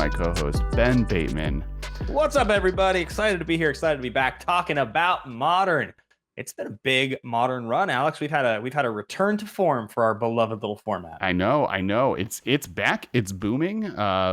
my co-host, Ben Bateman. What's up, everybody? Excited to be here. Excited to be back talking about Modern. It's been a big Modern run, Alex. We've had a return to form for our beloved little format. I know. It's back. It's booming.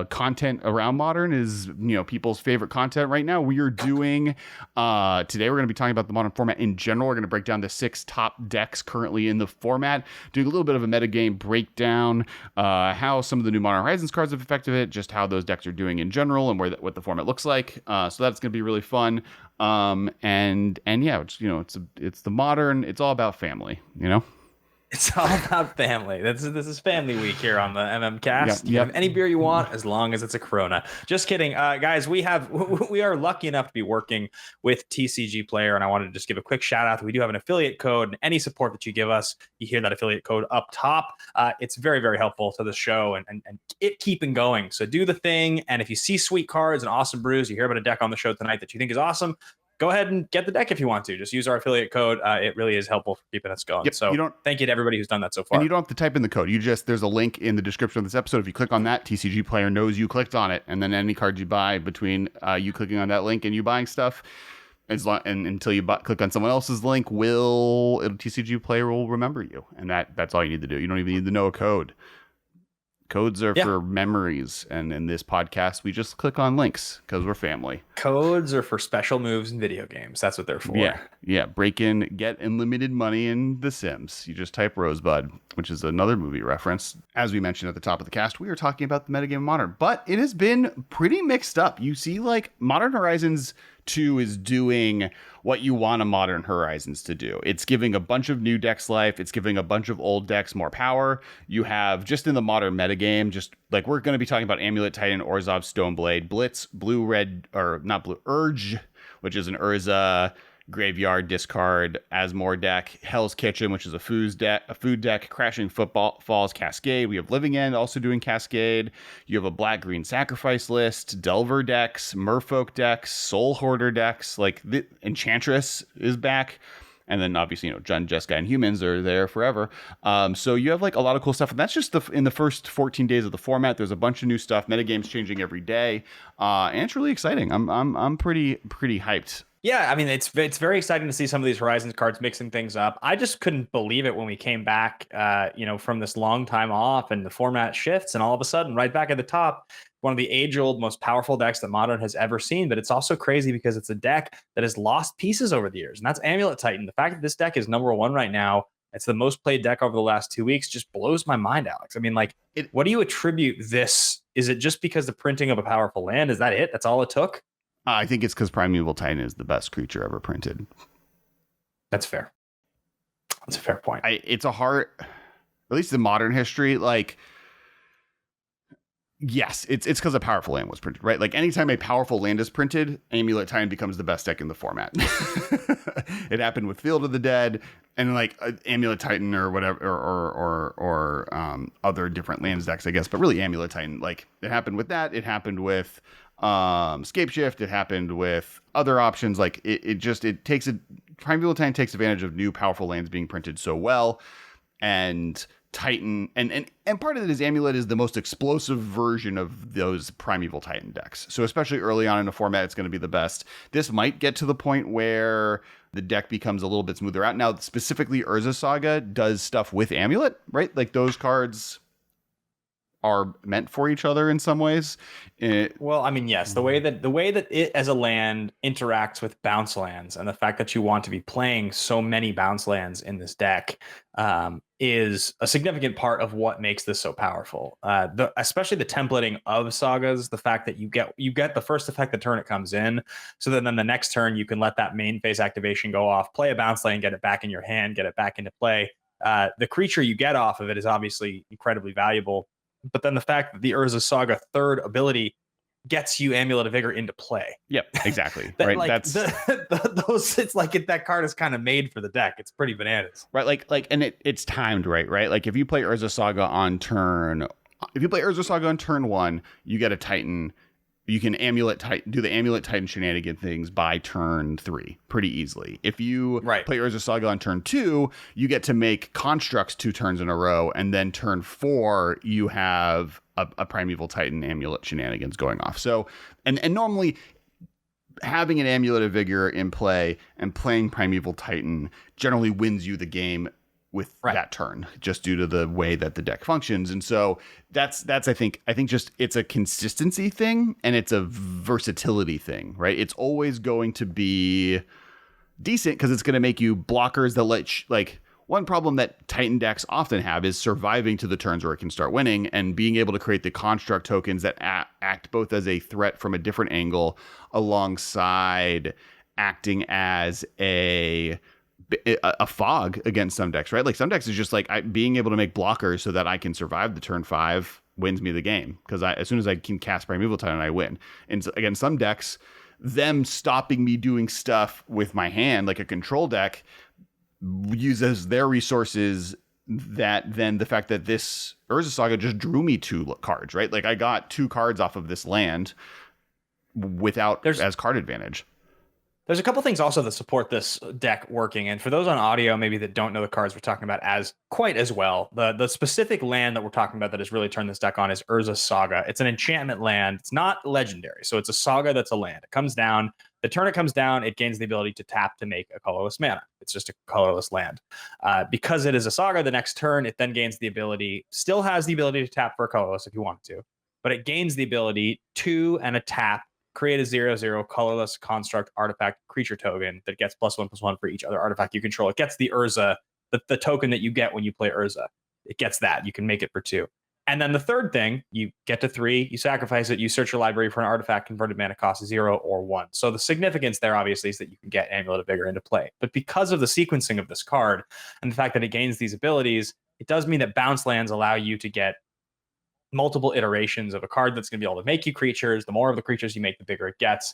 Content around Modern is, people's favorite content right now. We are doing today. We're going to be talking about the Modern format in general. We're going to break down the 6 top decks currently in the format, doing a little bit of a metagame breakdown, how some of the new Modern Horizons cards have affected it, just how those decks are doing in general, and what the format looks like. So that's going to be really fun. And yeah, it's the Modern. It's all about family. It's all about family. This is family week here on the MMcast. You Yep. have any beer you want, as long as it's a Corona. Just kidding, guys. We are lucky enough to be working with TCG Player, and I wanted to just give a quick shout out that we do have an affiliate code, and any support that you give us, you hear that affiliate code up top. It's very, very helpful to the show and it keeping going. So do the thing, and if you see sweet cards and awesome brews, you hear about a deck on the show tonight that you think is awesome, go ahead and get the deck if you want to. Just use our affiliate code. It really is helpful for keeping us going. Yep, so thank you to everybody who's done that so far. And you don't have to type in the code. There's a link in the description of this episode. If you click on that, TCG Player knows you clicked on it. And then any cards you buy between you clicking on that link and you buying stuff, until you click on someone else's link, TCG Player will remember you. And that's all you need to do. You don't even need to know a code. Codes are for memories, and in this podcast, we just click on links because we're family. Codes are for special moves in video games. That's what they're for. Yeah. Break in, get unlimited money in The Sims. You just type Rosebud, which is another movie reference. As we mentioned at the top of the cast, we are talking about the metagame of Modern, but it has been pretty mixed up. You see, Modern Horizons 2 is doing what you want a Modern Horizons to do. It's giving a bunch of new decks life. It's giving a bunch of old decks more power. You have, just in the Modern metagame, we're going to be talking about Amulet Titan, Urza, Stoneblade, Blitz, Urge, which is an Urza Graveyard discard Asmore deck, Hell's Kitchen, which is a food deck, Crashing Falls Cascade. We have Living End also doing Cascade. You have a black-green sacrifice list, Delver decks, Merfolk decks, Soul Hoarder decks, the Enchantress is back. And then obviously, Jund, Jeskai, and Humans are there forever. So you have a lot of cool stuff. And that's just in the first 14 days of the format. There's a bunch of new stuff. Metagame's changing every day. And it's really exciting. I'm pretty hyped. Yeah, I mean, it's very exciting to see some of these Horizons cards mixing things up. I just couldn't believe it when we came back, from this long time off, and the format shifts, and all of a sudden, right back at the top, one of the age-old, most powerful decks that Modern has ever seen. But it's also crazy because it's a deck that has lost pieces over the years, and that's Amulet Titan. The fact that this deck is number 1 right now, it's the most played deck over the last 2 weeks, just blows my mind, Alex. I mean, what do you attribute this? Is it just because the printing of a powerful land? Is that it? That's all it took? I think it's because Primeval Titan is the best creature ever printed. That's fair. That's a fair point. It's a hard, at least in Modern history, yes, it's because a powerful land was printed, right? Anytime a powerful land is printed, Amulet Titan becomes the best deck in the format. It happened with Field of the Dead, and Amulet Titan or whatever, or other different lands decks, I guess, but really Amulet Titan. It happened with that. It happened with Scapeshift. It happened with other options. Primeval Titan takes advantage of new powerful lands being printed so well, and Titan and part of it is Amulet is the most explosive version of those Primeval Titan decks. So especially early on in the format, it's going to be the best. This might get to the point where the deck becomes a little bit smoother out. Now, specifically Urza Saga does stuff with Amulet, right? Those cards are meant for each other in some ways. Well, I mean, yes, the way that it as a land interacts with bounce lands, and the fact that you want to be playing so many bounce lands in this deck is a significant part of what makes this so powerful. Especially the templating of sagas, the fact that you get the first effect the turn it comes in, so then the next turn you can let that main phase activation go off, play a bounce land, get it back in your hand, get it back into play. The creature you get off of it is obviously incredibly valuable. But then the fact that the Urza Saga third ability gets you Amulet of Vigor into play. Yep, exactly. That, right. That card is kind of made for the deck. It's pretty bananas. Right. And it's timed right. If you play Urza Saga on turn 1, you get a Titan you can do the Amulet Titan shenanigan things by turn 3 pretty easily. If you play Urza Saga on turn 2, you get to make constructs 2 turns in a row, and then turn 4 you have a Primeval Titan Amulet shenanigans going off. So and normally having an Amulet of Vigor in play and playing Primeval Titan generally wins you the game with that turn, just due to the way that the deck functions. And so that's I think just it's a consistency thing and it's a versatility thing, right? It's always going to be decent because it's going to make you blockers that like one problem that Titan decks often have is surviving to the turns where it can start winning, and being able to create the construct tokens that act both as a threat from a different angle alongside acting as a fog against some decks, right? Like some decks is just like being able to make blockers so that I can survive the turn 5 wins me the game, because as soon as I can cast Primeval Titan, I win. And again, some decks, them stopping me doing stuff with my hand, like a control deck, uses their resources. That then the fact that this Urza Saga just drew me 2 cards, right? Like I got 2 cards off of this land without as card advantage. There's a couple things also that support this deck working. And for those on audio, maybe that don't know the cards we're talking about as quite as well, the specific land that we're talking about that has really turned this deck on is Urza Saga. It's an enchantment land. It's not legendary. So it's a saga that's a land. It comes down. The turn it comes down, it gains the ability to tap to make a colorless mana. It's just a colorless land. Because it is a saga, the next turn, it then gains the ability, still has the ability to tap for a colorless if you want to, but it gains the ability to, and a tap, create a 0/0 colorless construct artifact creature token that gets +1/+1 for each other artifact you control. It gets the Urza, the token that you get when you play Urza. It gets that. You can make it for 2. And then the third thing, you get to 3, you sacrifice it, you search your library for an artifact, converted mana cost 0 or 1. So the significance there, obviously, is that you can get Amulet of Vigor into play. But because of the sequencing of this card and the fact that it gains these abilities, it does mean that bounce lands allow you to get multiple iterations of a card that's going to be able to make you creatures. The more of the creatures you make, the bigger it gets.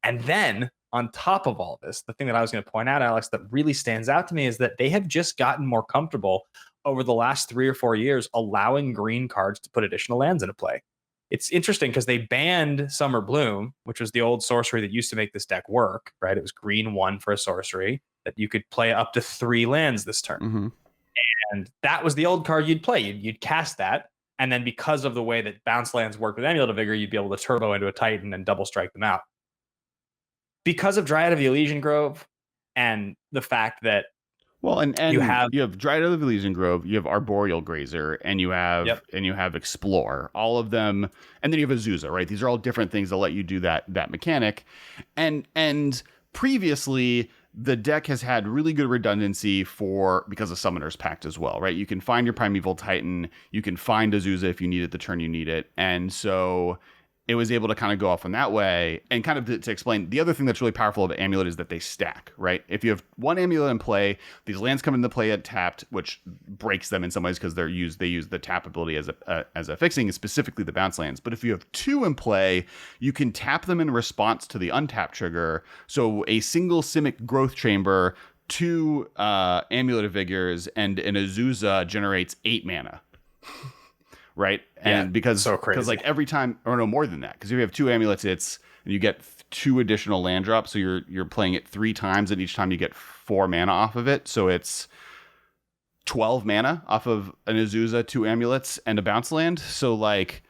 And then on top of all this, the thing that I was going to point out, Alex, that really stands out to me is that they have just gotten more comfortable over the last 3 or 4 years allowing green cards to put additional lands into play. It's interesting because they banned Summer Bloom, which was the old sorcery that used to make this deck work, right? It was green 1 for a sorcery that you could play up to 3 lands this turn. Mm-hmm. And that was the old card you'd play. You'd cast that. And then because of the way that bounce lands work with Amulet of Vigor, you'd be able to turbo into a Titan and double strike them out. Because of Dryad of the Elysian Grove and the fact that and you have Dryad of the Elysian Grove, you have Arboreal Grazer, and you have Explore, all of them, and then you have Azusa, right? These are all different things that let you do that mechanic. And previously, the deck has had really good redundancy because of Summoner's Pact as well, right? You can find your Primeval Titan, you can find Azusa if you need it the turn you need it. And so it was able to kind of go off in that way. And kind of to explain, the other thing that's really powerful about Amulet is that they stack, right? If you have 1 Amulet in play, these lands come into play at tapped, which breaks them in some ways because they use the tap ability as a fixing, specifically the bounce lands. But if you have 2 in play, you can tap them in response to the untap trigger. So a single Simic Growth Chamber, 2 Amulet of Vigors, and an Azusa generates 8 mana. Right. And because like every time, or no, more than that, because if you have 2 amulets, and you get 2 additional land drops. So you're playing it 3 times, and each time you get 4 mana off of it. So it's 12 mana off of an Azusa, 2 amulets, and a bounce land. So like,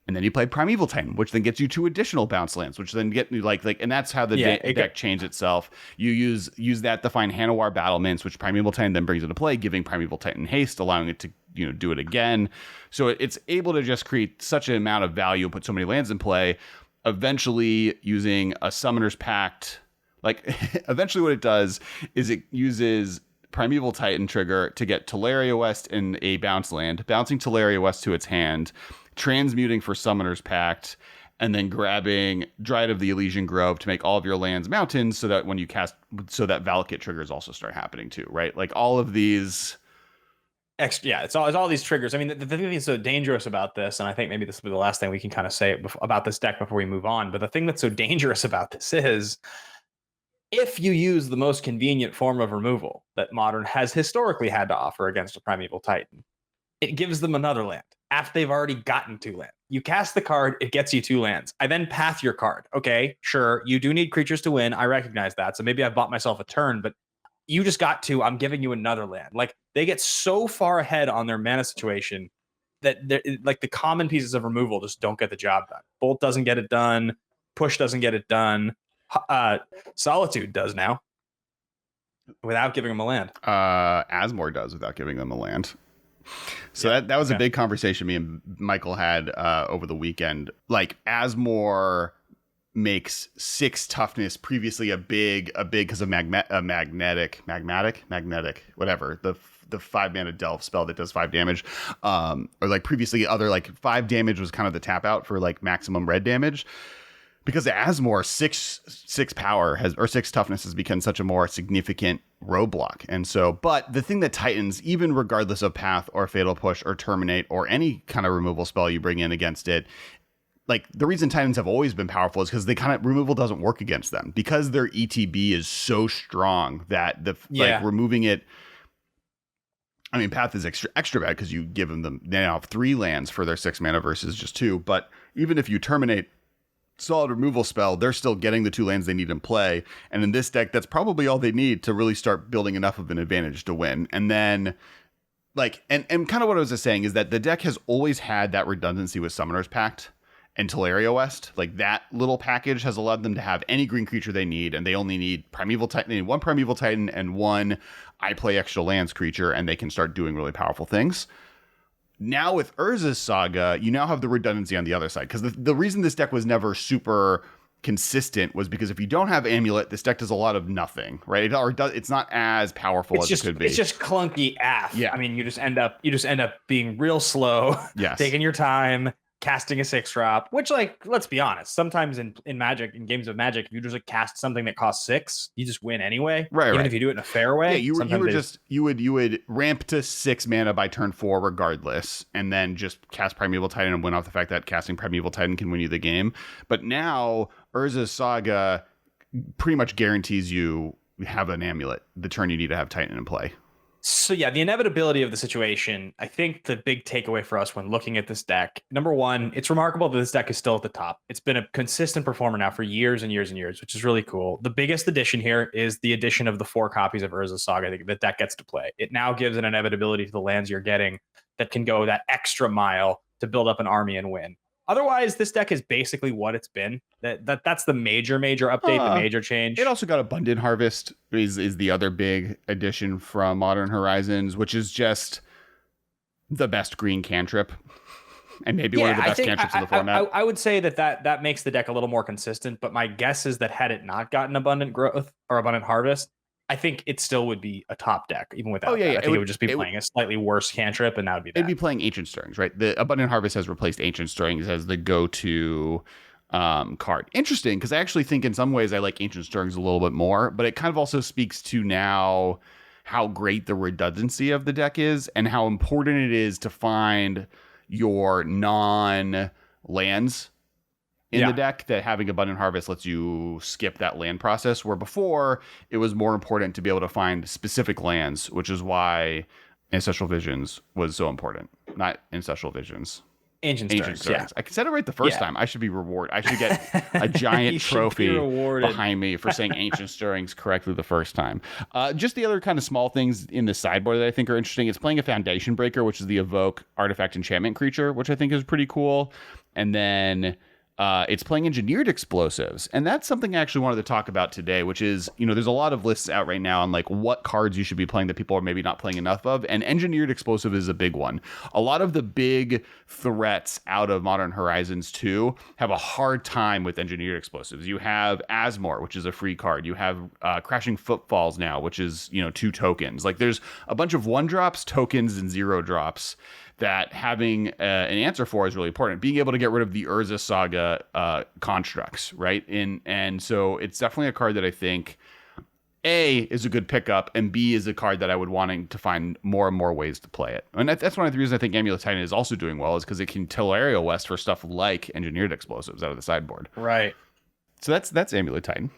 and then you play Primeval Titan, which then gets you 2 additional bounce lands, which then get you like, and that's how the deck changed itself. You use that to find Hanowar Battlements, which Primeval Titan then brings into play, giving Primeval Titan haste, allowing it to do it again. So it's able to just create such an amount of value, put so many lands in play. Eventually, using a Summoner's Pact, like eventually what it does is it uses Primeval Titan trigger to get Teleria West in a bounce land, bouncing Teleria West to its hand, transmuting for Summoner's Pact, and then grabbing Dryad of the Elysian Grove to make all of your lands mountains, so that when you cast, so that Valakut triggers also start happening too, right? Like all of these. It's all these triggers. I mean, the thing that's so dangerous about this, and I think maybe this will be the last thing we can kind of say about this deck before we move on, but the thing that's so dangerous about this is if you use the most convenient form of removal that Modern has historically had to offer against a Primeval Titan, it gives them another land after they've already gotten 2 land. You cast the card, it gets you 2 lands. I then path your card. Okay, sure, you do need creatures to win. I recognize that. So maybe I bought myself a turn, but you just got 2. I'm giving you another land. Like, they get so far ahead on their mana situation that like the common pieces of removal just don't get the job done. Bolt doesn't get it done. Push doesn't get it done. Solitude does now without giving them a land. Asmore does without giving them a land. So that was a big conversation me and Michael had over the weekend. Like, Asmore makes 6 toughness, previously a big because of magnetic, whatever, the 5 mana delve spell that does 5 damage, or like previously other like 5 damage was kind of the tap out for like maximum red damage. Because Asmore 6 power or 6 toughness has become such a more significant roadblock. And so, but the thing that Titans, even regardless of path or fatal push or terminate or any kind of removal spell you bring in against it, like, the reason Titans have always been powerful is because they kind of removal doesn't work against them, because their ETB is so strong that like removing it. I mean, path is extra bad because you give them they now have 3 lands for their 6 mana versus just 2. But even if you terminate solid removal spell, they're still getting the 2 lands they need in play. And in this deck, that's probably all they need to really start building enough of an advantage to win. And then, like, and kind of what I was just saying is that the deck has always had that redundancy with Summoner's Pact and Teleria West. Like, that little package has allowed them to have any green creature they need, and they only need Primeval Titan. They need 1 Primeval Titan and 1 I play extra lands creature, and they can start doing really powerful things. Now with Urza's Saga, you now have the redundancy on the other side, because the reason this deck was never super consistent was because if you don't have Amulet, this deck does a lot of nothing, right? It's not as powerful as it could be. It's just clunky AF. Yeah. I mean, you just end up being real slow, yes, taking your time, casting a 6-drop, which, like, let's be honest, sometimes in Magic, in games of Magic, if you just like cast something that costs 6, you just win anyway. Right. Even if you do it in a fair way. Yeah, you would ramp to 6 mana by turn 4 regardless, and then just cast Primeval Titan and win off the fact that casting Primeval Titan can win you the game. But now Urza's Saga pretty much guarantees you have an Amulet the turn you need to have Titan in play. So yeah, the inevitability of the situation, I think the big takeaway for us when looking at this deck, number one, it's remarkable that this deck is still at the top. It's been a consistent performer now for years and years and years, which is really cool. The biggest addition here is the addition of the 4 copies of Urza Saga that deck gets to play. It now gives an inevitability to the lands you're getting that can go that extra mile to build up an army and win. Otherwise, this deck is basically what it's been. That's the major update, the major change. It also got Abundant Harvest is the other big addition from Modern Horizons, which is just the best green cantrip. And maybe one of the best cantrips in the format. I would say that makes the deck a little more consistent, but my guess is that had it not gotten Abundant Growth or Abundant Harvest, I think it still would be a top deck, even without that. I think it would just be playing a slightly worse cantrip, and that would be that. It'd be playing Ancient Stirrings, right? The Abundant Harvest has replaced Ancient Stirrings as the go-to card. Interesting, because I actually think in some ways I like Ancient Stirrings a little bit more, but it kind of also speaks to now how great the redundancy of the deck is and how important it is to find your non-lands in the deck, that having Abundant Harvest lets you skip that land process, where before it was more important to be able to find specific lands, which is why Ancestral Visions was so important. Not Ancestral Visions. Ancient Stirrings. Yeah. I said it right the first time. I should be rewarded. I should get a giant trophy behind me for saying Ancient Stirrings correctly the first time. Just the other kind of small things in the sideboard that I think are interesting. It's playing a Foundation Breaker, which is the Evoke Artifact Enchantment creature, which I think is pretty cool. And then it's playing Engineered Explosives. And that's something I actually wanted to talk about today, which is, there's a lot of lists out right now on like what cards you should be playing that people are maybe not playing enough of. And Engineered Explosive is a big one. A lot of the big threats out of Modern Horizons 2 have a hard time with Engineered Explosives. You have Asmore, which is a free card. You have Crashing Footfalls now, which is, 2 tokens. Like, there's a bunch of 1-drops, tokens, and 0-drops that having an answer for is really important. Being able to get rid of the Urza Saga constructs, right? And so it's definitely a card that I think A is a good pickup, and B is a card that I would wanting to find more and more ways to play it. And that's one of the reasons I think Amulet Titan is also doing well, is because it can Teleria West for stuff like Engineered Explosives out of the sideboard. Right. So that's Amulet Titan.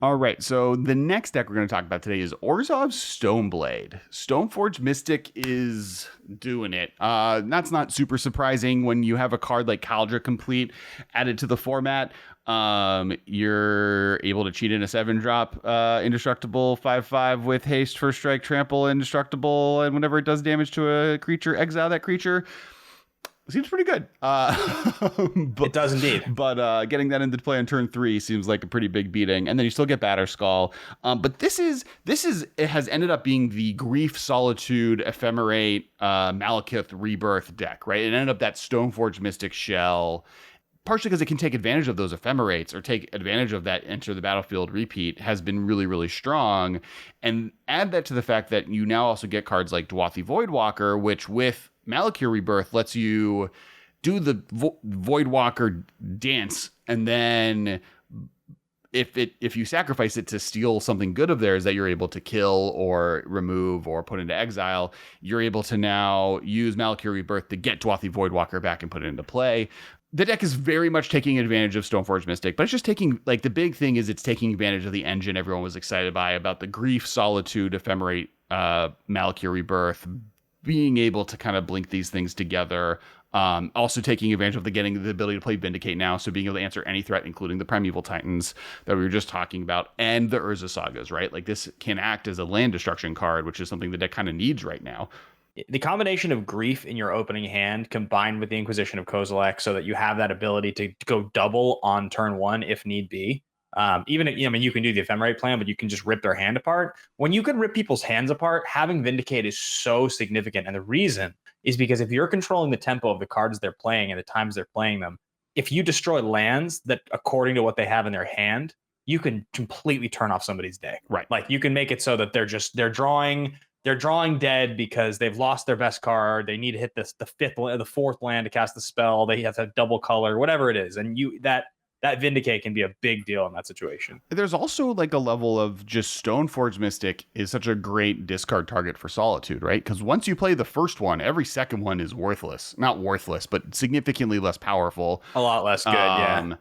All right, so the next deck we're going to talk about today is Orzhov's Stoneblade. Stoneforge Mystic is doing it. That's not super surprising when you have a card like Kaldra Complete added to the format. You're able to cheat in a 7-drop indestructible 5/5 with haste, first strike, trample, indestructible, and whenever it does damage to a creature, exile that creature. Seems pretty good. It does indeed. But getting that into play on turn 3 seems like a pretty big beating, and then you still get Batterskull. But this it has ended up being the Grief, Solitude, Ephemerate, Malekith Rebirth deck, right? It ended up that Stoneforge Mystic shell, partially because it can take advantage of those Ephemerates or take advantage of that Enter the Battlefield repeat, has been really, really strong. And add that to the fact that you now also get cards like Dwathi Voidwalker, which with Malekith Rebirth lets you do the Voidwalker dance, and then if you sacrifice it to steal something good of theirs that you're able to kill or remove or put into exile, you're able to now use Malekith Rebirth to get Dwathi Voidwalker back and put it into play. The deck is very much taking advantage of Stoneforge Mystic, but it's just taking, like, the big thing is it's taking advantage of the engine everyone was excited by about the Grief, Solitude, Ephemerate, Malekith Rebirth, being able to kind of blink these things together. Also taking advantage of getting the ability to play Vindicate now, so being able to answer any threat, including the Primeval Titans that we were just talking about, and the Urza Sagas, right? Like, this can act as a land destruction card, which is something the deck kind of needs right now. The combination of Grief in your opening hand combined with the Inquisition of Kozilek, so that you have that ability to go double on turn 1 if need be. Even if, you can do the Ephemerate plan, but you can just rip their hand apart. When you can rip people's hands apart, having Vindicate is so significant. And the reason is because if you're controlling the tempo of the cards they're playing and the times they're playing them, if you destroy lands that according to what they have in their hand, you can completely turn off somebody's day. Right. Like, you can make it so that they're drawing dead because they've lost their best card. They need to hit the fourth land to cast the spell. They have to have double color, whatever it is. And that Vindicate can be a big deal in that situation. There's also like a level of just Stoneforge Mystic is such a great discard target for Solitude, right? Because once you play the first one, every second one is worthless. Not worthless, but significantly less powerful. A lot less good, yeah.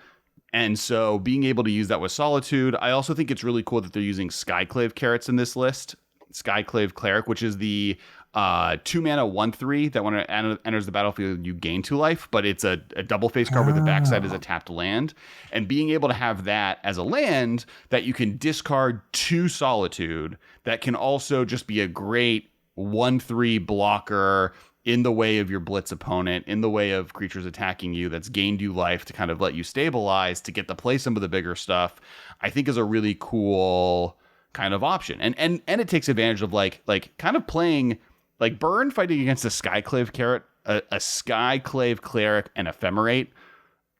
And so being able to use that with Solitude, I also think it's really cool that they're using Skyclave Carrots in this list. Skyclave Cleric, which is the 2-mana 1/3 that when it enters the battlefield you gain 2 life, but it's a double face card where the backside is a tapped land. And being able to have that as a land that you can discard to Solitude, that can also just be a great 1/3 blocker in the way of your blitz opponent, in the way of creatures attacking you, that's gained you life to kind of let you stabilize to get to play some of the bigger stuff, I think is a really cool kind of option. And it takes advantage of like kind of playing like Burn fighting against a Skyclave Carrot, a Skyclave Cleric, and Ephemerate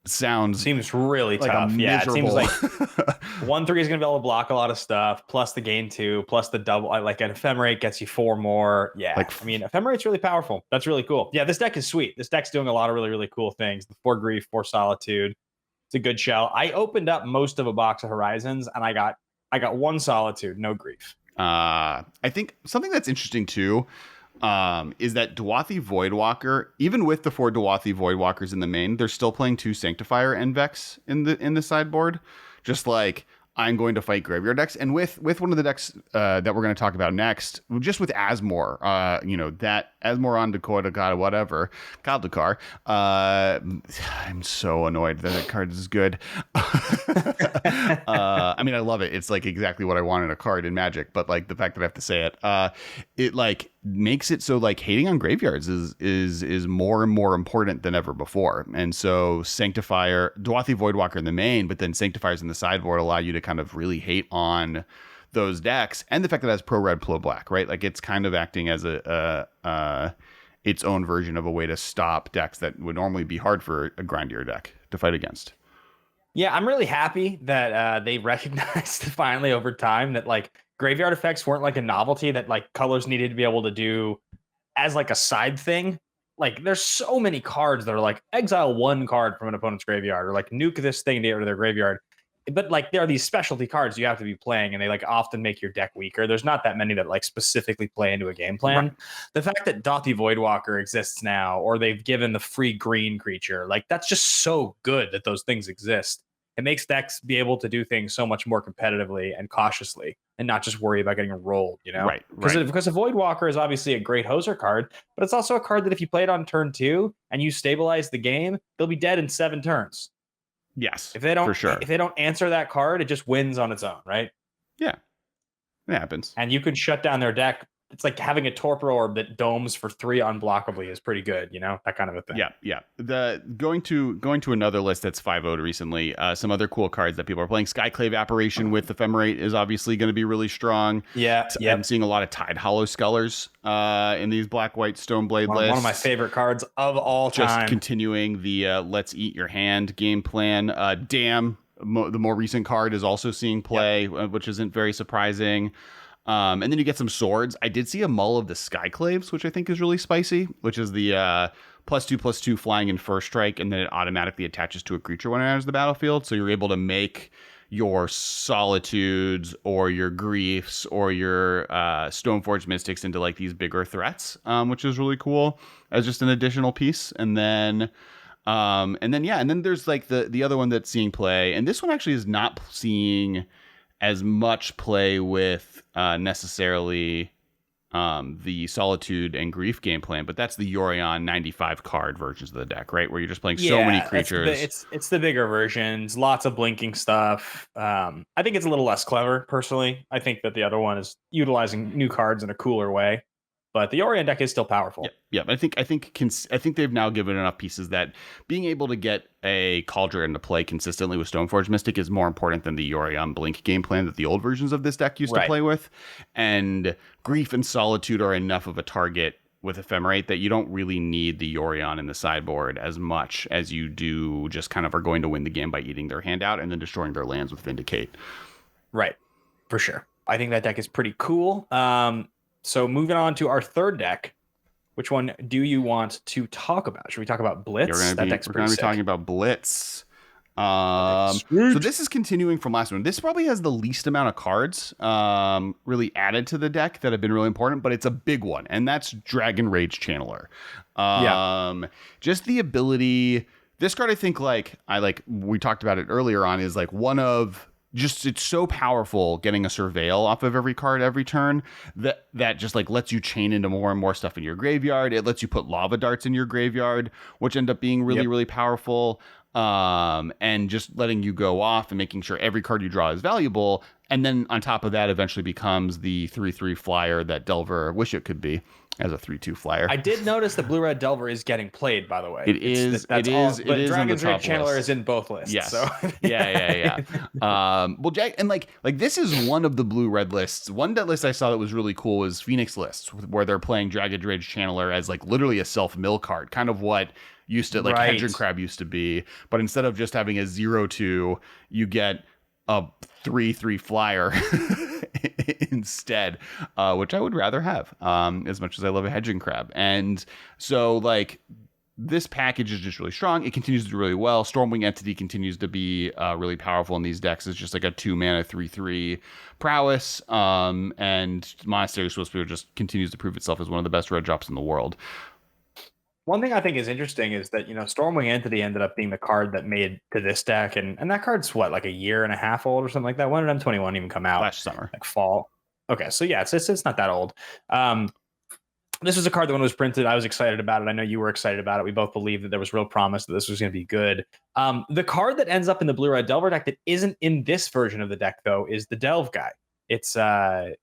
seems really like tough. Yeah, it seems like 1/3 is going to be able to block a lot of stuff, plus the gain 2, plus the double. Like an Ephemerate gets you 4 more. Yeah, Ephemerate's really powerful. That's really cool. Yeah, this deck is sweet. This deck's doing a lot of really, really cool things. The 4 Grief, 4 Solitude. It's a good shell. I opened up most of a box of Horizons, and I got 1 Solitude, no Grief. I think something that's interesting too is that Dwathi Voidwalker, even with the 4 Dwathi Voidwalkers in the main, they're still playing 2 Sanctifier Envex in the sideboard. Just like, I'm going to fight graveyard decks. And with one of the decks that we're going to talk about next, just with Asmore, that Asmore on Dakota, God, whatever, Kaldakar. I'm so annoyed that card is good. I love it. It's like exactly what I want in a card in Magic, but like the fact that I have to say it like makes it so like hating on graveyards is more and more important than ever before. And so Sanctifier, Dwathi Voidwalker in the main, but then Sanctifiers in the sideboard allow you to kind of really hate on those decks, and the fact that it has pro red, pro black, right? Like, it's kind of acting as its own version of a way to stop decks that would normally be hard for a grindier deck to fight against. Yeah, I'm really happy that they recognized finally over time that like graveyard effects weren't like a novelty that like colors needed to be able to do as like a side thing. Like, there's so many cards that are like exile 1 card from an opponent's graveyard, or like nuke this thing to get rid of their graveyard. But like, there are these specialty cards you have to be playing, and they like often make your deck weaker. There's not that many that like specifically play into a game plan. Right. The fact that Dwathi Voidwalker exists now, or they've given the free green creature, like, that's just so good that those things exist. It makes decks be able to do things so much more competitively and cautiously, and not just worry about getting rolled, Right. Because a Voidwalker is obviously a great hoser card, but it's also a card that if you play it on turn 2 and you stabilize the game, they'll be dead in 7 turns. Yes, If they don't, for sure. if they don't answer that card, it just wins on its own, right? Yeah, it happens. And you can shut down their deck. It's like having a Torpor Orb that domes for 3 unblockably is pretty good, that kind of a thing. Yeah. The going to another list that's 5-0'd recently. Some other cool cards that people are playing. Skyclave Apparition with Ephemerate is obviously going to be really strong. Yeah, I'm seeing a lot of Tide Hollow Scullers in these black-white Stoneblade lists. One of my favorite cards of all time. Just continuing the Let's Eat Your Hand game plan. Damn, the more recent card is also seeing play, which isn't very surprising. And then you get some swords. I did see a Mull of the Skyclaves, which I think is really spicy, which is the +2/+2 flying in first strike, and then it automatically attaches to a creature when it enters the battlefield. So you're able to make your Solitudes or your Griefs or your Stoneforge Mystics into like these bigger threats, which is really cool as just an additional piece. And then there's like the other one that's seeing play, and this one actually is not seeing as much play with necessarily the Solitude and Grief game plan, but that's the Yorion 95 card versions of the deck, right? Where you're just playing so many creatures. It's the bigger versions, lots of blinking stuff. I think it's a little less clever, personally. I think that the other one is utilizing new cards in a cooler way. But the Yorion deck is still powerful. Yeah. I think they've now given enough pieces that being able to get a Cauldron to play consistently with Stoneforge Mystic is more important than the Yorion Blink game plan that the old versions of this deck used to play with. And Grief and Solitude are enough of a target with Ephemerate that you don't really need the Yorion in the sideboard as much as you do just kind of are going to win the game by eating their hand out and then destroying their lands with Vindicate. Right. For sure. I think that deck is pretty cool. So moving on to our third deck, which one do you want to talk about? Should we talk about Blitz? We're going to be talking about Blitz. So this is continuing from last one. This probably has the least amount of cards really added to the deck that have been really important, but it's a big one, and that's Dragon Rage Channeler. Just the ability. This card, I think, we talked about it earlier on, is like one of. Just it's so powerful getting a Surveil off of every card every turn that just like lets you chain into more and more stuff in your graveyard. It lets you put Lava Darts in your graveyard, which end up being really, really powerful. And just letting you go off and making sure every card you draw is valuable. And then on top of that, eventually becomes the 3/3 flyer that Delver wish it could be as a 3/2 flyer. I did notice that Blue-Red Delver is getting played, by the way. It is. But Dragon's Rage Channeler is in both lists. Yes. So. Yeah. Well, Jack, and like this is one of the Blue-Red lists. One that list I saw that was really cool was Phoenix lists, where they're playing Dragon's Rage Channeler as like literally a self-mill card, kind of what used to like Hedge and Crab used to be. But instead of just having a 0/2, you get a 3/3 flyer instead, which I would rather have, as much as I love a Hedging Crab. And so like this package is just really strong. It continues to do really well. Stormwing Entity continues to be really powerful in these decks. It's just like a 2-mana 3/3 prowess, and Monastery Swiftspear just continues to prove itself as one of the best red drops in the world. One thing I think is interesting is that, Stormwing Entity ended up being the card that made to this deck. And that card's what, like a year and a half old or something like that? When did M21 even come out? Last summer. Like fall. Okay, so yeah, it's not that old. This was a card that when it was printed, I was excited about it. I know you were excited about it. We both believed that there was real promise that this was going to be good. The card that ends up in the Blue-Red Delver deck that isn't in this version of the deck, though, is the Delve guy. It's, I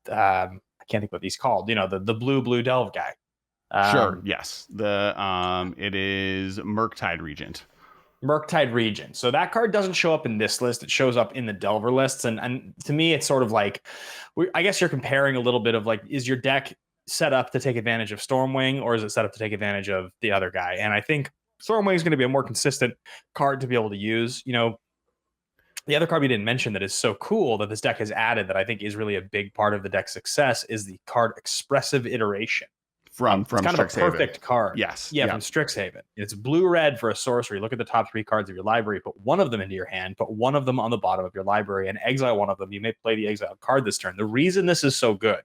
can't think what he's called. The blue Delve guy. Sure. Yes. It is Murktide Regent. Murktide Regent. So that card doesn't show up in this list. It shows up in the Delver lists. And to me, it's sort of like, I guess you're comparing a little bit of like, is your deck set up to take advantage of Stormwing, or is it set up to take advantage of the other guy? And I think Stormwing is going to be a more consistent card to be able to use. The other card we didn't mention that is so cool that this deck has added that I think is really a big part of the deck's success is the card Expressive Iteration. From it's kind of a perfect card. Yes. Yeah, from Strixhaven. It's blue-red for a sorcery. Look at the top 3 cards of your library, put one of them into your hand, put one of them on the bottom of your library, and exile one of them. You may play the exiled card this turn. The reason this is so good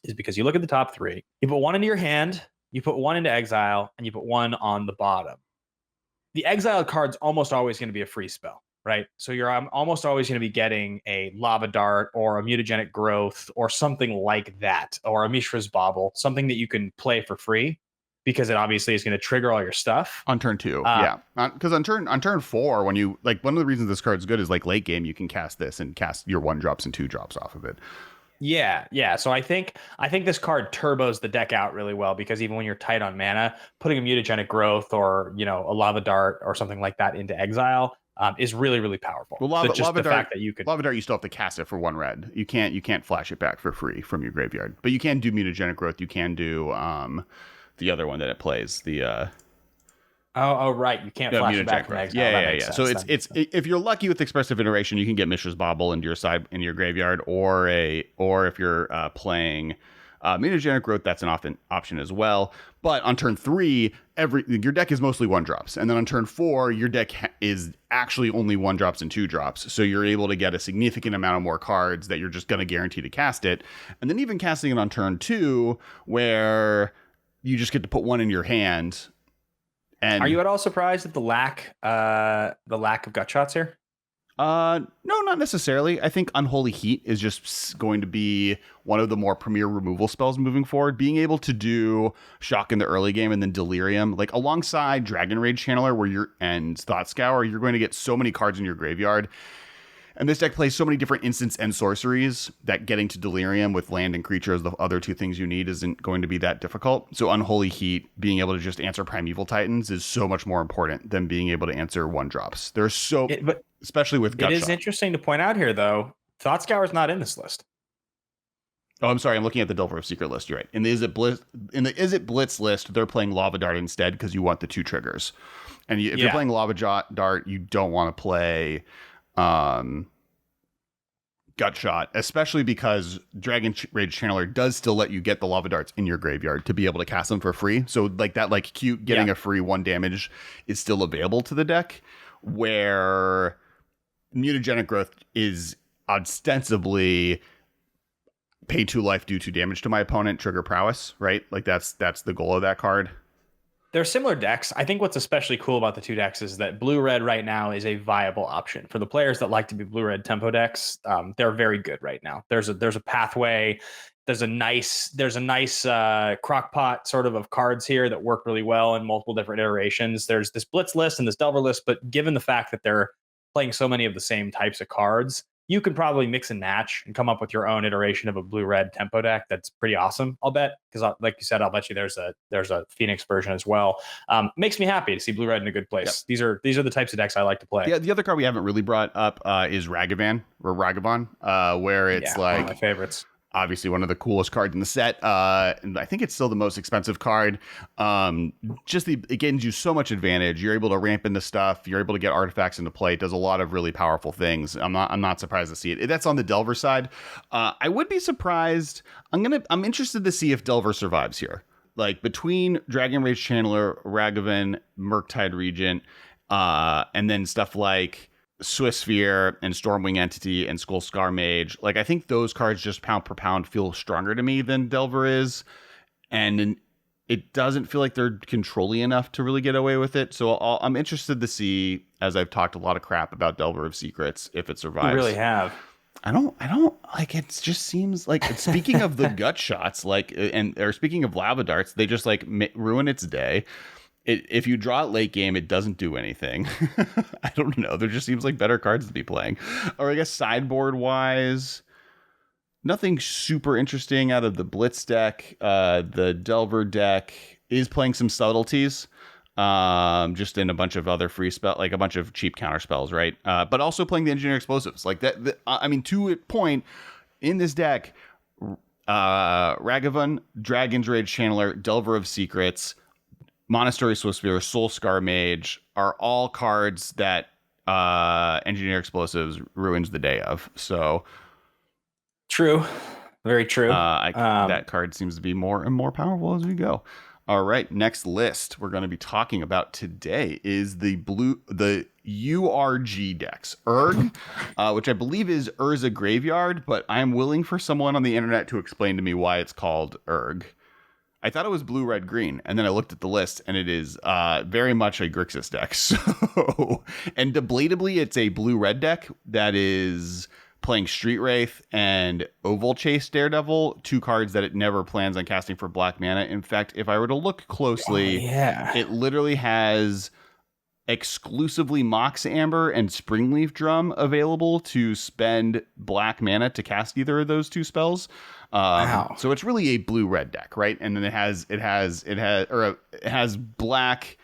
is because you look at the top 3, you put one into your hand, you put one into exile, and you put one on the bottom. the exiled card's almost always going to be a free spell, right? So you're almost always going to be getting a Lava Dart or a Mutagenic Growth or something like that, or a Mishra's Bauble, something that you can play for free because it obviously is going to trigger all your stuff. On turn 2, yeah. Because on turn 4, when you, like, one of the reasons this card's good is, like, late game, you can cast this and cast your 1-drops and 2-drops off of it. Yeah. So I think this card turbos the deck out really well because even when you're tight on mana, putting a Mutagenic Growth or, you know, a Lava Dart or something like that into exile is really, really powerful. Well, Lava Dart, fact that you could Lava Dart, you still have to cast it for 1 red. You can't flash it back for free from your graveyard. But you can do Mutagenic Growth. You can do the other one that it plays, the Oh, right. You can't flash it back from exile. Yeah. So it's if you're lucky with Expressive Iteration, you can get Mishra's Bauble into your side in your graveyard, or if you're playing Mutagenic Growth, that's an option as well. But on turn 3, your deck is mostly 1-drops, and then on turn 4, your deck is actually only 1-drops and 2-drops. So you're able to get a significant amount of more cards that you're just going to guarantee to cast it, and then even casting it on turn 2, where you just get to put 1 in your hand. And are you at all surprised at the lack of gut shots here? No, not necessarily. I think Unholy Heat is just going to be one of the more premier removal spells moving forward. Being able to do Shock in the early game and then Delirium, like alongside Dragon Rage Channeler and Thought Scour, you're going to get so many cards in your graveyard. And this deck plays so many different instants and sorceries that getting to Delirium with land and creatures, the other 2 things you need, isn't going to be that difficult. So Unholy Heat, being able to just answer Primeval Titans, is so much more important than being able to answer 1-drops. Especially with Gut It is Shot. interesting to point out here, though, Thought Scour is not in this list. Oh, I'm sorry. I'm looking at the Delver of Secret list. You're right. In the Izzet Blitz list, they're playing Lava Dart instead because you want the 2 triggers. And if you're playing Lava Dart, you don't want to play Gut Shot, especially because Dragon Rage Channeler does still let you get the Lava Darts in your graveyard to be able to cast them for free. So like that, like cute getting a free 1 damage is still available to the deck, where Mutagenic Growth is ostensibly pay 2 life, do 2 damage to my opponent, trigger prowess, right? Like that's the goal of that card. They're similar decks. I think what's especially cool about the 2 decks is that blue-red right now is a viable option for the players that like to be blue-red tempo decks. They're very good right now. There's a pathway. There's a nice crockpot sort of cards here that work really well in multiple different iterations. There's this Blitz list and this Delver list, but given the fact that they're playing so many of the same types of cards, you can probably mix and match and come up with your own iteration of a blue-red tempo deck that's pretty awesome, I'll bet. Because like you said, I'll bet you there's a Phoenix version as well. Makes me happy to see blue-red in a good place. Yep. These are the types of decks I like to play. Yeah, the other card we haven't really brought up is Ragavan, where it's like one of my favorites. Obviously one of the coolest cards in the set. And I think it's still the most expensive card. It gains you so much advantage. You're able to ramp into stuff. You're able to get artifacts into play. It does a lot of really powerful things. I'm not surprised to see it. That's on the Delver side. I would be surprised. I'm interested to see if Delver survives here. Like between Dragon Rage Channeler, Ragavan, Murktide Regent, and then stuff like Swiss Sphere and Stormwing Entity and Skull Scar Mage. Like, I think those cards just pound per pound feel stronger to me than Delver is. And it doesn't feel like they're controlling enough to really get away with it. So I'm interested to see, as I've talked a lot of crap about Delver of Secrets, if it survives. You really have. I don't like, it just seems like, speaking of the gut shots, or speaking of Lava Darts, they just ruin its day. If you draw it late game, it doesn't do anything. I don't know. There just seems like better cards to be playing. Or I guess sideboard wise, nothing super interesting out of the Blitz deck. The Delver deck is playing some subtleties, just in a bunch of other free spell, like a bunch of cheap counter spells, right? But also playing the Engineer Explosives, like that. I mean, to a point in this deck, Ragavan, Dragon's Rage Channeler, Delver of Secrets, Monastery Swiss Sphere, Soul Scar Mage are all cards that Engineer Explosives ruins the day of. So true, very true. That card seems to be more and more powerful as we go. All right, next list we're going to be talking about today is the URG decks. Which I believe is Urza Graveyard, but I'm willing for someone on the internet to explain to me why it's called Urg. I thought it was blue, red, green, and then I looked at the list, and it is very much a Grixis deck. So, and deblatably, it's a blue-red deck that is playing Street Wraith and Oval Chase Daredevil, 2 cards that it never plans on casting for black mana. In fact, if I were to look closely, it literally has exclusively Mox Amber and Springleaf Drum available to spend black mana to cast either of those 2 spells. Wow. So it's really a blue-red deck, right? And then it has black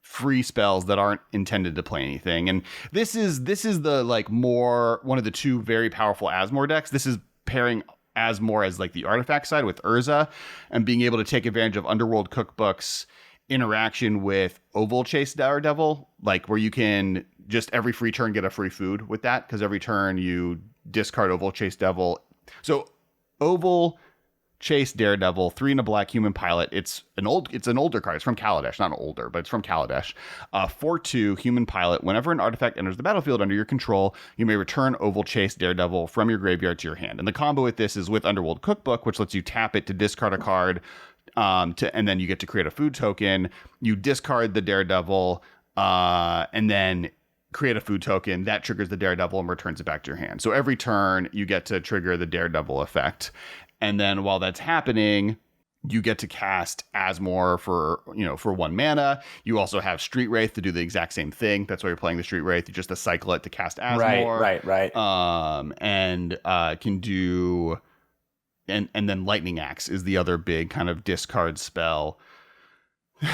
free spells that aren't intended to play anything. And this is the like more one of the 2 very powerful Asmore decks. This is pairing Asmore as like the artifact side with Urza and being able to take advantage of Underworld Cookbook's interaction with Oval Chase Daredevil, like where you can just every free turn get a free food with that, because every turn you discard Oval Chase Devil. So Oval Chase Daredevil, 3 and a black human pilot. It's an older card. It's from Kaladesh, not older, but it's from Kaladesh. 4/2 human pilot. Whenever an artifact enters the battlefield under your control, you may return Oval Chase Daredevil from your graveyard to your hand. And the combo with this is with Underworld Cookbook, which lets you tap it to discard a card, and then you get to create a food token. You discard the Daredevil, and then create a food token that triggers the Daredevil and returns it back to your hand. So every turn you get to trigger the Daredevil effect. And then while that's happening, you get to cast Asmore for 1 mana. You also have Street Wraith to do the exact same thing. That's why you're playing the Street Wraith. You just cycle it to cast Asmore. Right. And can do, and then Lightning Axe is the other big kind of discard spell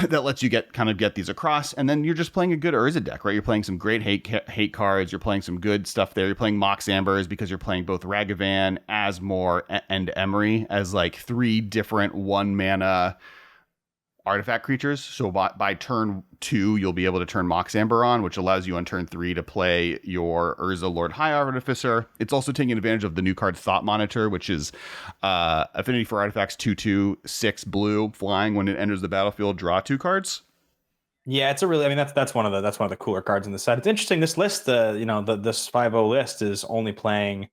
that lets you get these across. And then you're just playing a good Urza deck, right? You're playing some great hate cards. You're playing some good stuff there. You're playing Mox Ambers because you're playing both Ragavan, Asmore, and Emery as like 3 different 1 mana artifact creatures. So by turn 2, you'll be able to turn Mox Amber on, which allows you on turn 3 to play your Urza Lord High Artificer. It's also taking advantage of the new card Thought Monitor, which is affinity for artifacts 2/2, 6 blue, flying. When it enters the battlefield, draw 2 cards. Yeah, it's a really, that's one of the cooler cards in the set. It's interesting. This list, this 5/0 list is only playing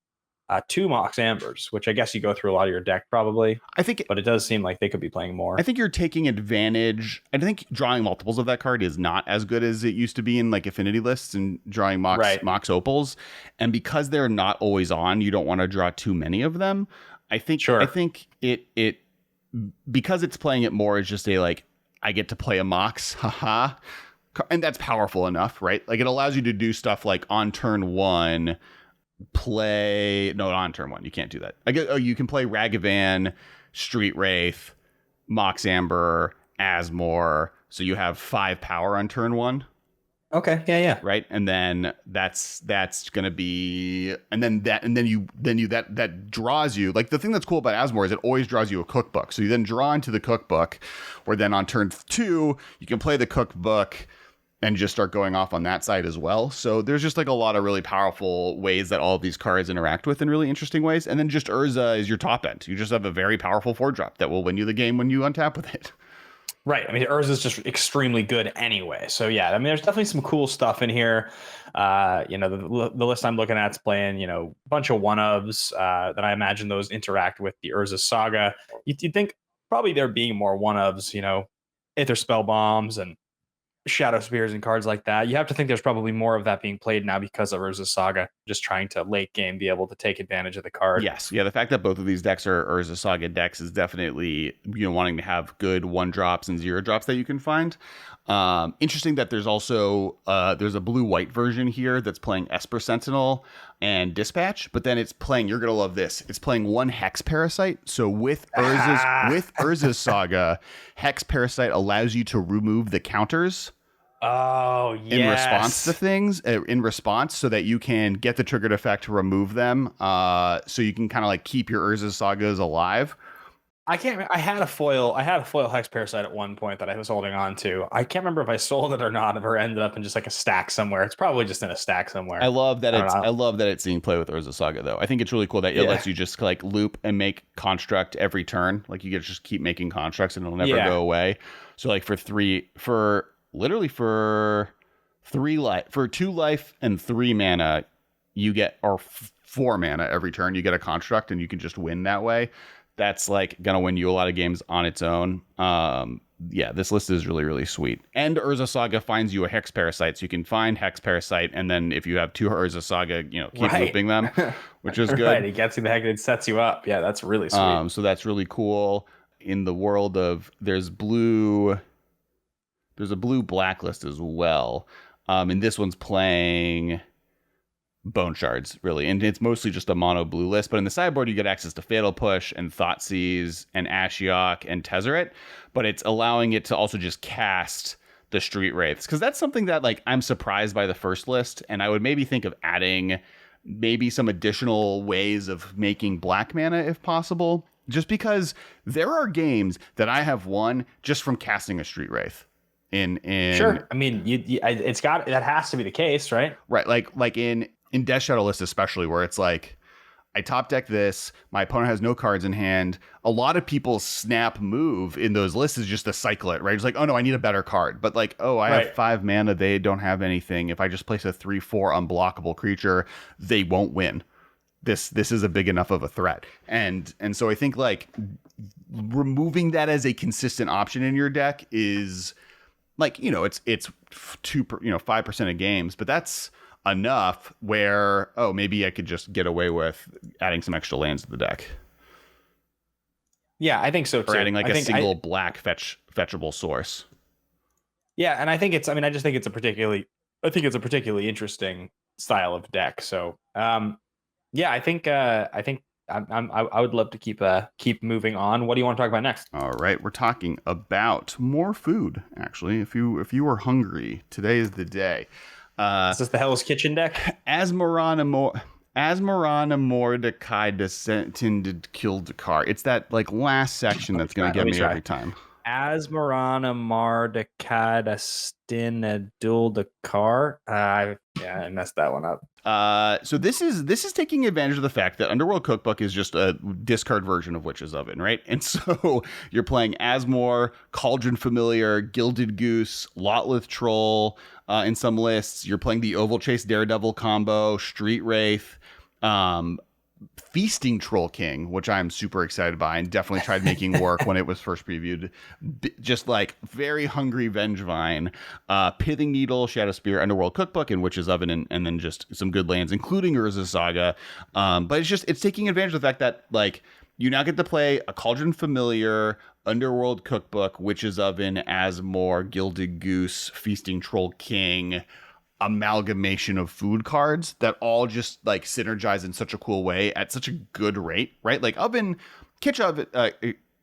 2 Mox Ambers, which I guess you go through a lot of your deck probably. I think, but it does seem like they could be playing more. I think you're taking advantage. I think drawing multiples of that card is not as good as it used to be in like affinity lists and drawing Mox Opals. And because they're not always on, you don't want to draw too many of them. I think it because it's playing it more as just a like, I get to play a Mox, haha. And that's powerful enough, right? Like it allows you to do stuff like on turn 1. On turn 1 you can't do that. You can play Ragavan, Street Wraith, Mox Amber, Asmore, so you have 5 power on turn 1. Okay, yeah, right. And then that's gonna be, and then that draws you. Like the thing that's cool about Asmore is it always draws you a cookbook, so you then draw into the cookbook, or then on turn 2 you can play the cookbook and just start going off on that side as well. So there's just like a lot of really powerful ways that all of these cards interact with in really interesting ways. And then just Urza is your top end. You just have a very powerful 4-drop that will win you the game when you untap with it. Right. I mean, Urza is just extremely good anyway. So yeah, I mean, there's definitely some cool stuff in here. The list I'm looking at is playing, a bunch of 1-ofs that I imagine those interact with the Urza Saga. You'd think probably there being more 1-ofs, Aether Spell Bombs and Shadow Spears and cards like that. You have to think there's probably more of that being played now because of Urza Saga, just trying to late game be able to take advantage of the card. Yes. Yeah. The fact that both of these decks are Urza Saga decks is definitely, wanting to have good 1-drops and 0-drops that you can find. Interesting that there's also there's a blue-white version here that's playing Esper Sentinel and Dispatch, but then it's playing, you're gonna love this, it's playing 1 Hex Parasite. So with Urza's Saga, Hex Parasite allows you to remove the counters in response to things, so that you can get the triggered effect to remove them, so you can kind of like keep your Urza Sagas alive. I had a foil Hex Parasite at one point that I was holding on to. I can't remember if I sold it or not, or ended up in just like a stack somewhere. It's probably just in a stack somewhere. I love that it's seeing play with Urza Saga though. I think it's really cool that it lets you just like loop and make construct every turn. Like you get to just keep making constructs and it'll never go away. So like for 2 life and 3 mana, you get, or 4 mana every turn, you get a construct and you can just win that way. that's like gonna win you a lot of games on its own. Yeah, this list is really, really sweet. And Urza Saga finds you a Hex Parasite, so you can find Hex Parasite, and then if you have 2 Urza Saga, keep looping them, which is good. Right, it gets you the heck, it sets you up. Yeah, that's really sweet. So that's really cool. In the world of there's a blue blacklist as well. And this one's playing Bone Shards, really. And it's mostly just a mono blue list. But in the sideboard, you get access to Fatal Push and Thoughtseize and Ashiok and Tezzeret. But it's allowing it to also just cast the Street Wraiths. Because that's something that I'm surprised by the first list. And I would maybe think of adding maybe some additional ways of making black mana if possible. Just because there are games that I have won just from casting a Street Wraith. Sure. I mean, that has to be the case, right? Right. Like in Death Shadow list, especially, where it's like, I top deck this, my opponent has no cards in hand. A lot of people's snap move in those lists is just to cycle it, right? It's like, oh no, I need a better card. But I have 5 mana, they don't have anything. If I just place a 3/4 unblockable creature, they won't win. This is a big enough of a threat. And so I think removing that as a consistent option in your deck is it's 5% of games, but that's enough where, maybe I could just get away with adding some extra lands to the deck. Yeah, I think so too. Or adding a single black fetchable source. Yeah, and I just think it's a particularly interesting style of deck. So, yeah, I think I would love to keep moving on. What do you want to talk about next? All right, we're talking about more food. Actually, if you are hungry, today is the day. Is this the Hell's Kitchen deck? Asmarana Mordecai descended Kildakar. It's that last section that's going to get me every time. Asmarana Mordecai Duldakar. I messed that one up. So this is taking advantage of the fact that Underworld Cookbook is just a discard version of Witch's Oven, right? And so you're playing Asmore, Cauldron Familiar, Gilded Goose, Lotleth Troll. In some lists, you're playing the Oval Chase Daredevil combo, Street Wraith, Feasting Troll King, which I'm super excited by and definitely tried making work when it was first previewed. Just very hungry Vengevine, Pithing Needle, Shadow Spear, Underworld Cookbook, and Witch's Oven, and then just some good lands, including Urza Saga. But it's taking advantage of the fact that you now get to play a Cauldron Familiar, Underworld Cookbook, Witch's Oven, Asmore, Gilded Goose, Feasting Troll King, amalgamation of food cards that all just synergize in such a cool way at such a good rate, right?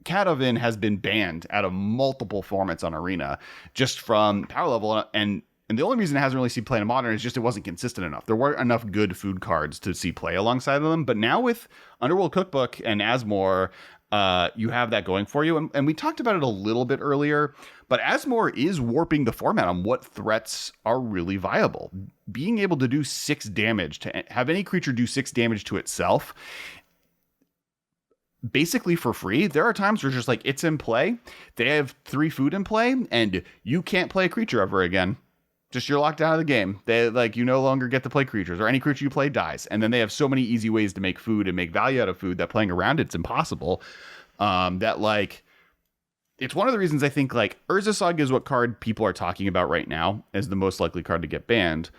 Cat Oven has been banned out of multiple formats on Arena just from power level, and the only reason it hasn't really seen play in Modern is just it wasn't consistent enough. There weren't enough good food cards to see play alongside of them, but now with Underworld Cookbook and Asmore, you have that going for you. And we talked about it a little bit earlier, but Asmore is warping the format on what threats are really viable. Being able to do 6 damage, to have any creature do 6 damage to itself, basically for free. There are times where it's just it's in play. They have 3 food in play, and you can't play a creature ever again. Just you're locked out of the game. They you no longer get to play creatures, or any creature you play dies. And then they have so many easy ways to make food and make value out of food that playing around it's impossible. It's one of the reasons I think Urza Saga is what card people are talking about right now as the most likely card to get banned.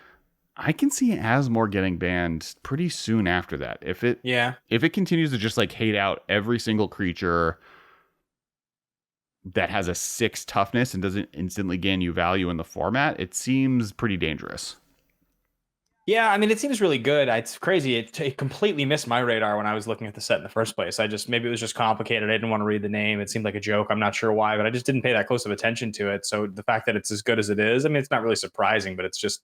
I can see Asmore getting banned pretty soon after that. If it continues to just hate out every single creature that has a 6 toughness and doesn't instantly gain you value in the format, it seems pretty dangerous. Yeah, I mean, it seems really good. It's crazy. It completely missed my radar when I was looking at the set in the first place. Maybe it was just complicated. I didn't want to read the name. It seemed like a joke. I'm not sure why, but I just didn't pay that close of attention to it. So the fact that it's as good as it is, I mean, it's not really surprising, but it's just,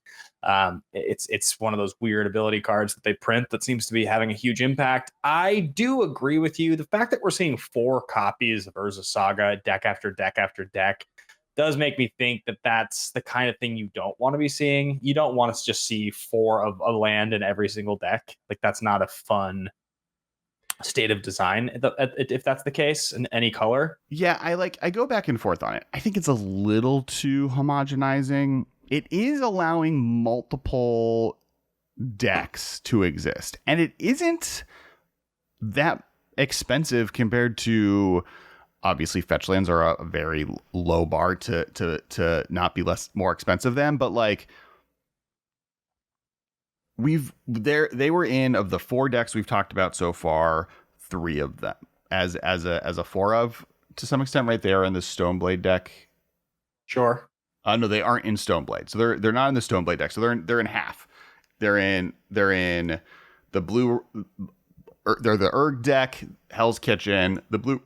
it's one of those weird ability cards that they print that seems to be having a huge impact. I do agree with you. The fact that we're seeing 4 copies of Urza Saga, deck after deck after deck, does make me think that that's the kind of thing you don't want to be seeing. You don't want to just see 4 of a land in every single deck. That's not a fun state of design if that's the case in any color. Yeah, I go back and forth on it. I think it's a little too homogenizing. It is allowing multiple decks to exist, and it isn't that expensive compared to, obviously fetch lands are a very low bar to not be more expensive than, but like they were in, of the 4 decks we've talked about so far, 3 of them as a 4 of, to some extent, right? They are in the Stoneblade deck. Sure. No, they aren't in Stoneblade. So they're not in the Stoneblade deck. So they're in half. They're in the blue. They're the Urg deck, Hell's Kitchen, the blue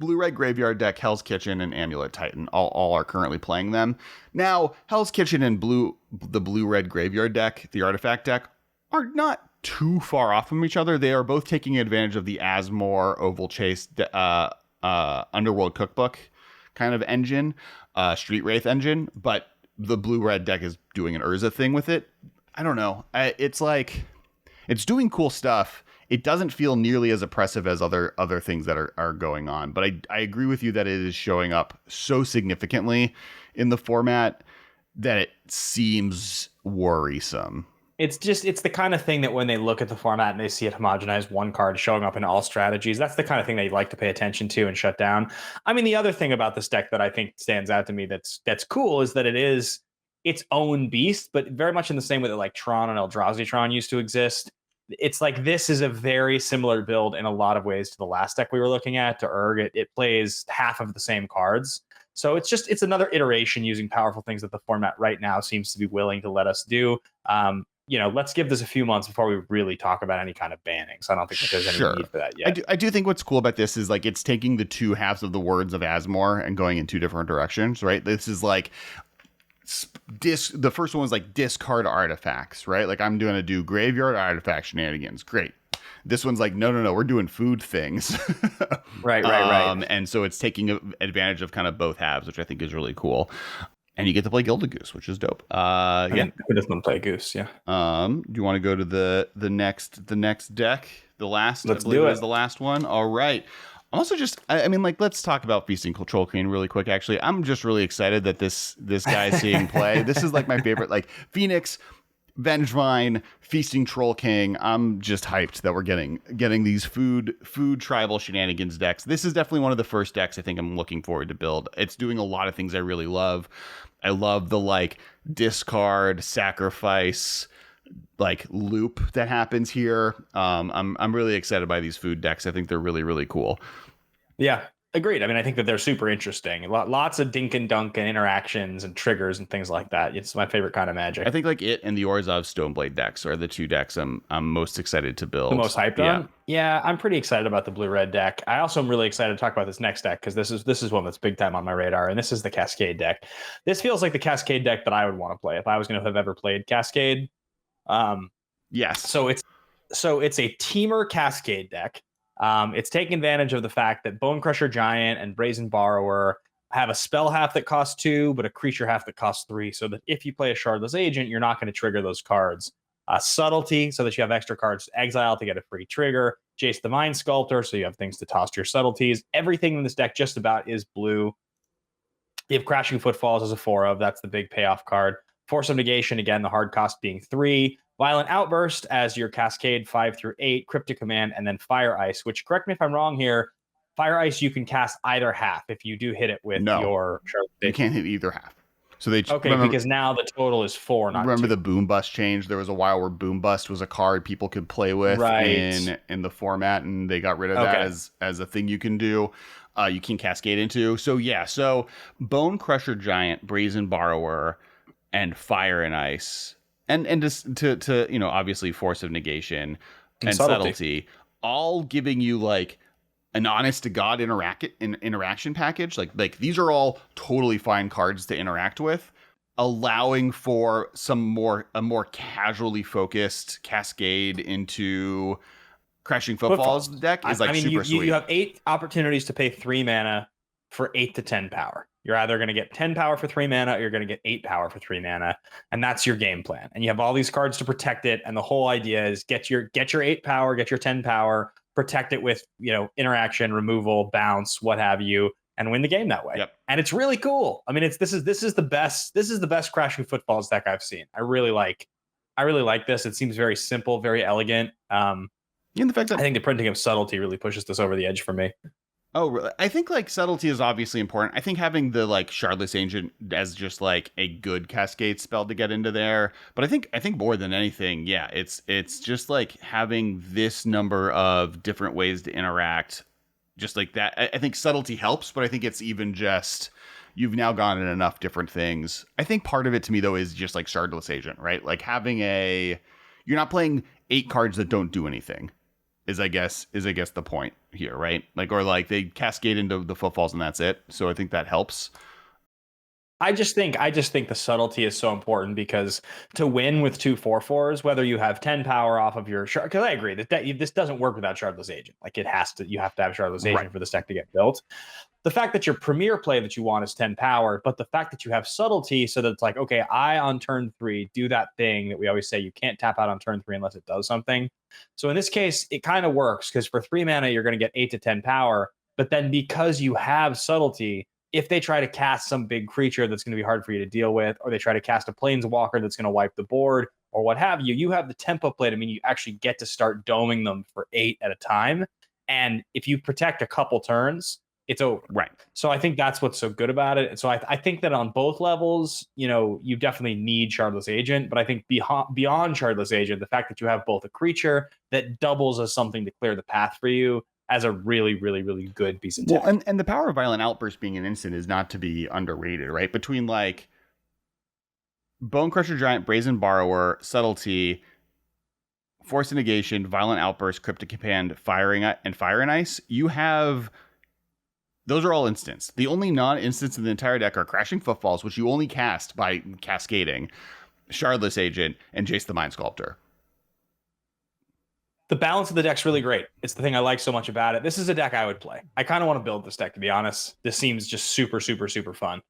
red graveyard deck, Hell's Kitchen, and Amulet Titan. All are currently playing them. Now, Hell's Kitchen and the blue red graveyard deck, the artifact deck, are not too far off from each other. They are both taking advantage of the Asmore Oval Chase Underworld Cookbook kind of engine, Street Wraith engine, but the blue red deck is doing an Urza thing with it. I don't know. It's like, it's doing cool stuff. It doesn't feel nearly as oppressive as other things that are going on. But I agree with you that it is showing up so significantly in the format that it seems worrisome. It's the kind of thing that when they look at the format and they see it homogenized, one card showing up in all strategies, that's the kind of thing they like to pay attention to and shut down. I mean, the other thing about this deck that I think stands out to me that's cool is that it is its own beast, but very much in the same way that like Tron and Eldrazi Tron used to exist. It's like, this is a very similar build in a lot of ways to the last deck we were looking at, to Urg. It plays half of the same cards. So it's another iteration using powerful things that the format right now seems to be willing to let us do. Let's give this a few months before we really talk about any kind of banning. So I don't think that there's any need for that yet. I do think what's cool about this is like, it's taking the 2 halves of the words of Asmore and going in 2 different directions, right? This is like, the first one was like discard artifacts, right? Like, I'm going to do graveyard artifact shenanigans. Great. This one's like, no, we're doing food things. Right. And so it's taking advantage of kind of both halves, which I think is really cool. And you get to play Gilded Goose, which is dope. Yeah. Who doesn't play Goose? Yeah. Do you want to go to the next deck? The last, let's do it. Is the last one. All right. I'm also just, I mean, like, let's talk about Feasting Troll King really quick. Actually, I'm just really excited that this guy is seeing play. This is like my favorite, like Phoenix, Vengevine, Feasting Troll King. I'm just hyped that we're getting these food tribal shenanigans decks. This is definitely one of the first decks I think I'm looking forward to build. It's doing a lot of things I really love. I love the like discard, sacrifice, like loop that happens here. I'm really excited by these food decks. I think they're really, really cool. Yeah, agreed. I mean, I think that they're super interesting. Lots of dink and dunk and interactions and triggers and things like that. It's my favorite kind of Magic. I think like it and the Urza Stoneblade decks are the 2 decks I'm most excited to build. The most hyped on? Yeah, I'm pretty excited about the blue-red deck. I also am really excited to talk about this next deck because this is one that's big time on my radar, and this is the Cascade deck. This feels like the Cascade deck that I would want to play if I was going to have ever played Cascade. Yes. So it's a Temur Cascade deck. It's taking advantage of the fact that Bone Crusher Giant and Brazen Borrower have a spell half that costs 2, but a creature half that costs 3, so that if you play a Shardless Agent, you're not going to trigger those cards. Subtlety, so that you have extra cards to exile to get a free trigger. Jace the Mind Sculptor, so you have things to toss to your subtleties. Everything in this deck just about is blue. You have Crashing Footfalls as a 4 of. That's the big payoff card. Force of Negation, again, the hard cost being 3. Violent Outburst as your Cascade 5 through 8, Cryptic Command, and then Fire Ice, which, correct me if I'm wrong here, Fire Ice you can cast either half if you do hit it with your... You can't hit either half. So because now the total is 4, not remember 2. The Boom Bust change? There was a while where Boom Bust was a card people could play with in the format, and they got rid of that as a thing you can do. You can cascade into. So Bone Crusher Giant, Brazen Borrower, and Fire and Ice, and just to obviously Force of Negation and Subtlety, all giving you like an honest to God interaction package. Like these are all totally fine cards to interact with, allowing for a more casually focused Cascade into Crashing Footfalls deck is like super sweet. You have 8 opportunities to pay 3 mana for 8 to 10 power. You're either going to get 10 power for 3 mana or you're going to get 8 power for 3 mana. And that's your game plan. And you have all these cards to protect it. And the whole idea is get your 8 power, get your 10 power, protect it with, interaction, removal, bounce, what have you, and win the game that way. Yep. And it's really cool. I mean, this is the best Crashing Footfalls deck I've seen. I really like this. It seems very simple, very elegant. And the fact that I think the printing of subtlety really pushes this over the edge for me. Oh, really? I think like subtlety is obviously important. I think having the like Shardless Agent as just like a good cascade spell to get into there. But I think more than anything, yeah, it's just like having this number of different ways to interact, just like that. I think subtlety helps, but I think it's even just you've now gone in enough different things. I think part of it to me though is just like Shardless Agent, right? Like having you're not playing 8 cards that don't do anything. Is I guess the point here, right? Like, or like they cascade into the footfalls and that's it. So I think that helps. I just think the subtlety is so important because to win with 2 4/4s, whether you have 10 power off of your shard, because I agree that this doesn't work without Shardless Agent. Like you have to have Shardless Agent for this deck to get built. The fact that your premier play that you want is 10 power, but the fact that you have subtlety so that it's like, okay, I on turn 3 do that thing that we always say you can't tap out on turn 3 unless it does something. So in this case, it kind of works because for 3 mana, you're going to get 8 to 10 power. But then because you have subtlety, if they try to cast some big creature that's going to be hard for you to deal with, or they try to cast a planeswalker that's going to wipe the board, or what have you, you have the tempo play to mean you actually get to start doming them for 8 at a time. And if you protect a couple turns, it's over. Right. So I think that's what's so good about it. And so I think that on both levels, you definitely need Shardless Agent, but I think beyond Shardless Agent, the fact that you have both a creature that doubles as something to clear the path for you as a really, really, really good piece of tech. Well, and the power of Violent Outburst being an instant is not to be underrated, right? Between like Bone Crusher Giant, Brazen Borrower, Subtlety, Force Negation, Violent Outburst, Cryptic Command, Fire and Ice, you have... Those are all instants. The only non-instants in the entire deck are Crashing Footfalls, which you only cast by cascading, Shardless Agent, and Jace the Mind Sculptor. The balance of the deck's really great. It's the thing I like so much about it. This is a deck I would play. I kind of want to build this deck, to be honest. This seems just super, super, super fun.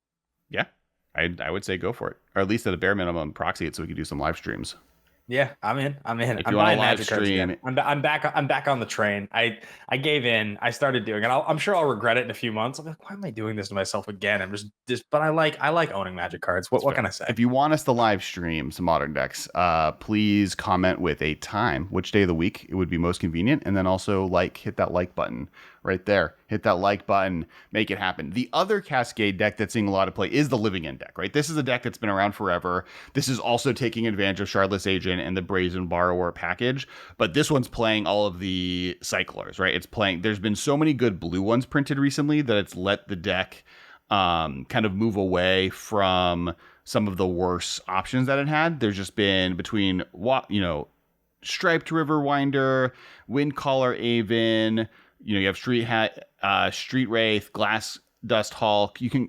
Yeah, I would say go for it. Or at least at a bare minimum, proxy it so we could do some live streams. Yeah, I'm in. If you want to live stream, I'm back on the train. I gave in. I started doing it. I'm sure I'll regret it in a few months. I'm like, why am I doing this to myself again? I'm just. But I like owning Magic cards. What can I say? If you want us to live stream some Modern decks, please comment with a time, which day of the week it would be most convenient, and then also hit that like button right there. Hit that like button, make it happen. The other Cascade deck that's seeing a lot of play is the Living End deck, right? This is a deck that's been around forever. This is also taking advantage of Shardless Agent and the Brazen Borrower package, but this one's playing all of the cyclers, right? There's been so many good blue ones printed recently that it's let the deck kind of move away from some of the worse options that it had. There's just been between Striped Riverwinder, Windcaller Aven, you have Street Wraith, Glass Dust Hulk. You can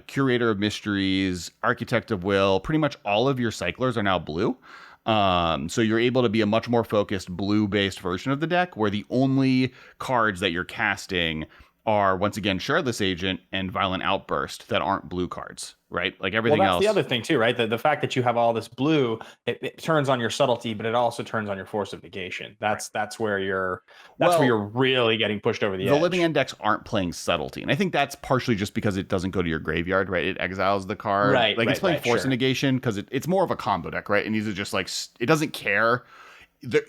Curator of Mysteries, Architect of Will. Pretty much all of your cyclers are now blue. So you're able to be a much more focused blue-based version of the deck, where the only cards that you're casting are, once again, Shardless Agent and Violent Outburst that aren't blue cards, right? Like everything else. That's the other thing too, right? The fact that you have all this blue, it turns on your subtlety, but it also turns on your Force of Negation. That's where you're really getting pushed over the edge. The Living End decks aren't playing subtlety, and I think that's partially just because it doesn't go to your graveyard, right? It exiles the card, right? Like it's playing Force of Negation because it's more of a combo deck, right? And these are just like it doesn't care.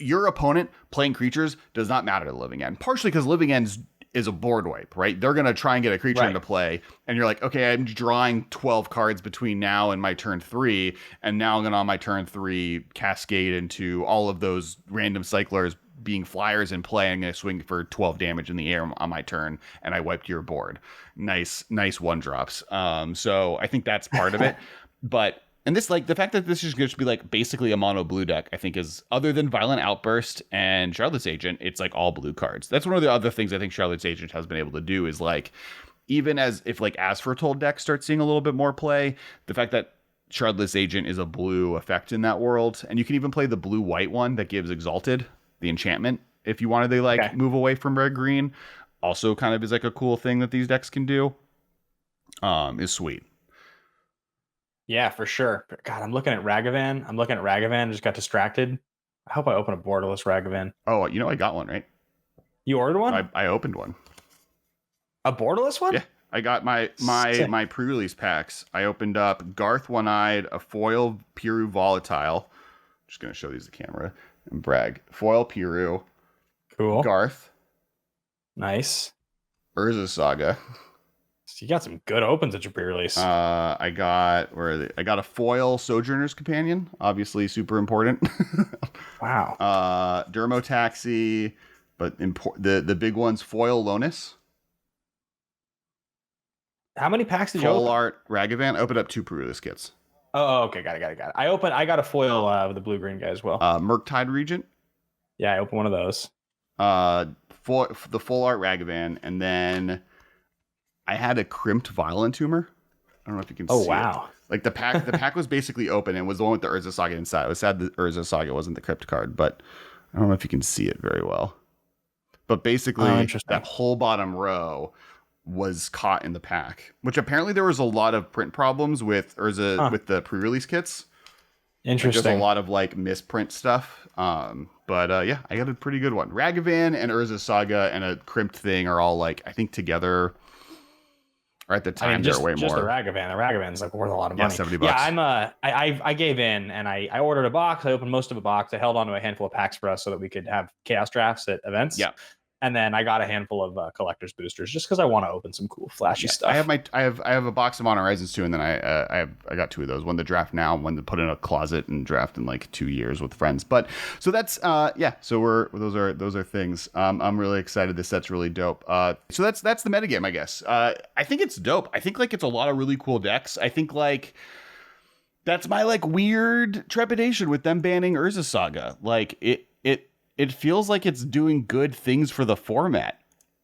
Your opponent playing creatures does not matter to the Living End, partially because Living End's is a board wipe, right? They're going to try and get a creature into play. And you're like, okay, I'm drawing 12 cards between now and my turn 3. And now I'm going to, on my turn 3, cascade into all of those random cyclers being flyers in play. I'm going to swing for 12 damage in the air on my turn. And I wiped your board. Nice one drops. So I think that's part of it. And this, the fact that this is going to be basically a mono blue deck, I think is, other than Violent Outburst and Shardless Agent, it's all blue cards. That's one of the other things I think Shardless Agent has been able to do is even as if As Foretold decks start seeing a little bit more play, the fact that Shardless Agent is a blue effect in that world, and you can even play the blue-white one that gives Exalted, the enchantment, if you wanted to move away from red-green, also kind of is a cool thing that these decks can do, is sweet. Yeah, for sure. God, I'm looking at Ragavan. Just got distracted. I hope I open a borderless Ragavan. Oh, I got one, right? You ordered one? I opened one. A borderless one? Yeah. I got my pre-release packs. I opened up Garth One-Eyed, a foil Piru Volatile. I'm just going to show these to the camera and brag. Foil Piru. Cool. Garth, Nice. Urza Saga. So you got some good opens at your pre-release. I got I got a foil Sojourner's Companion, obviously super important. Wow. Dermo Taxi, but the big ones, foil Lonus. How many packs did you Full open? art Ragavan. Opened up 2 pre-release kits. Oh, okay, got it. I got a foil with the blue-green guy as well. Murktide Regent. Yeah, I opened one of those. The full art Ragavan, and then I had a crimped Violent Tumor. I don't know if you can see wow. it. Like the pack was basically open and was the one with the Urza Saga inside. I was sad the Urza Saga wasn't the crypt card, but I don't know if you can see it very well. But basically, that whole bottom row was caught in the pack, which apparently there was a lot of print problems with Urza with the pre-release kits. Interesting. Like, there's a lot of like misprint stuff. But yeah, I got a pretty good one. Ragavan and Urza Saga and a crimped thing are all like, I think together. Or at the time, they're way more. Just the Ragavan. The Ragavan's like worth a lot of money. Yeah, $70. Yeah, I gave in and I ordered a box. I opened most of a box. I held on to a handful of packs for us so that we could have chaos drafts at events. Yeah. And then I got a handful of collector's boosters just because I want to open some cool flashy stuff. I have a box of Modern Horizons too, and then I got 2 of those. One to draft now, one to put in a closet and draft in like 2 years with friends. But so that's yeah. So those are things. I'm really excited. This set's really dope. So that's the metagame, I guess. I think it's dope. I think like it's a lot of really cool decks. I think like that's my like weird trepidation with them banning Urza Saga. Like it feels like it's doing good things for the format,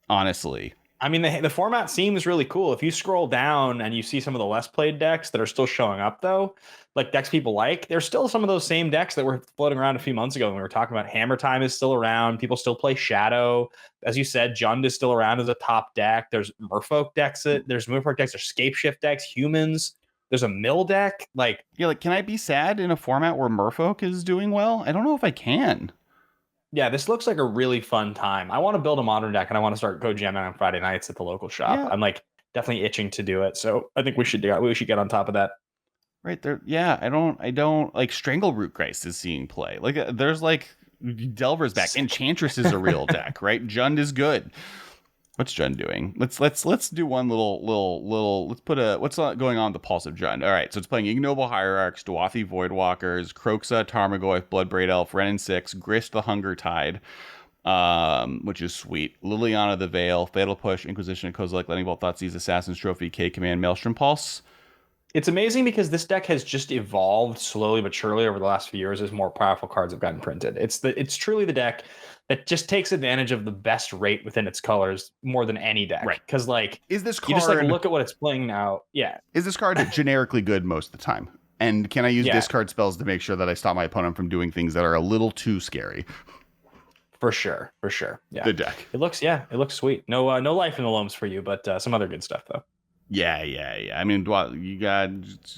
honestly. I mean, the format seems really cool. If you scroll down and you see some of the less played decks that are still showing up, though, like decks people like, there's still some of those same decks that were floating around a few months ago when we were talking about. Hammer Time is still around. People still play Shadow. As you said, Jund is still around as a top deck. There's Merfolk decks. There's Scape Shift decks, Humans. There's a Mill deck. Like, yeah, like, can I be sad in a format where Merfolk is doing well? I don't know if I can. Yeah, this looks like a really fun time. I want to build a modern deck and I want to start go jamming on Friday nights at the local shop. Yeah. I'm like definitely itching to do it. So I think we should get on top of that. Right there. Yeah, I don't like Strangleroot Geist is seeing play. Like there's like Delver's back. Enchantress is a real deck, right? Jund is good. What's Jund doing? Let's do one little. Let's put what's going on with the Pulse of Jund. All right, so it's playing Ignoble Hierarchs, Dwathi Voidwalkers, Kroxa, Tarmogoyf, Bloodbraid Elf, Renin 6, Grist the Hunger Tide, which is sweet. Liliana the Veil, Fatal Push, Inquisition, Kozilek, Lightning Bolt, Thoughtseize, Assassin's Trophy, K Command, Maelstrom Pulse. It's amazing because this deck has just evolved slowly but surely over the last few years as more powerful cards have gotten printed. It's truly the deck that just takes advantage of the best rate within its colors more than any deck. Right. Because like, is this card, you just like look at what it's playing now. Yeah. Is this card generically good most of the time? And can I use discard spells to make sure that I stop my opponent from doing things that are a little too scary? For sure. Yeah. Good deck. It looks sweet. No life in the loams for you, but some other good stuff though. Yeah. I mean, you got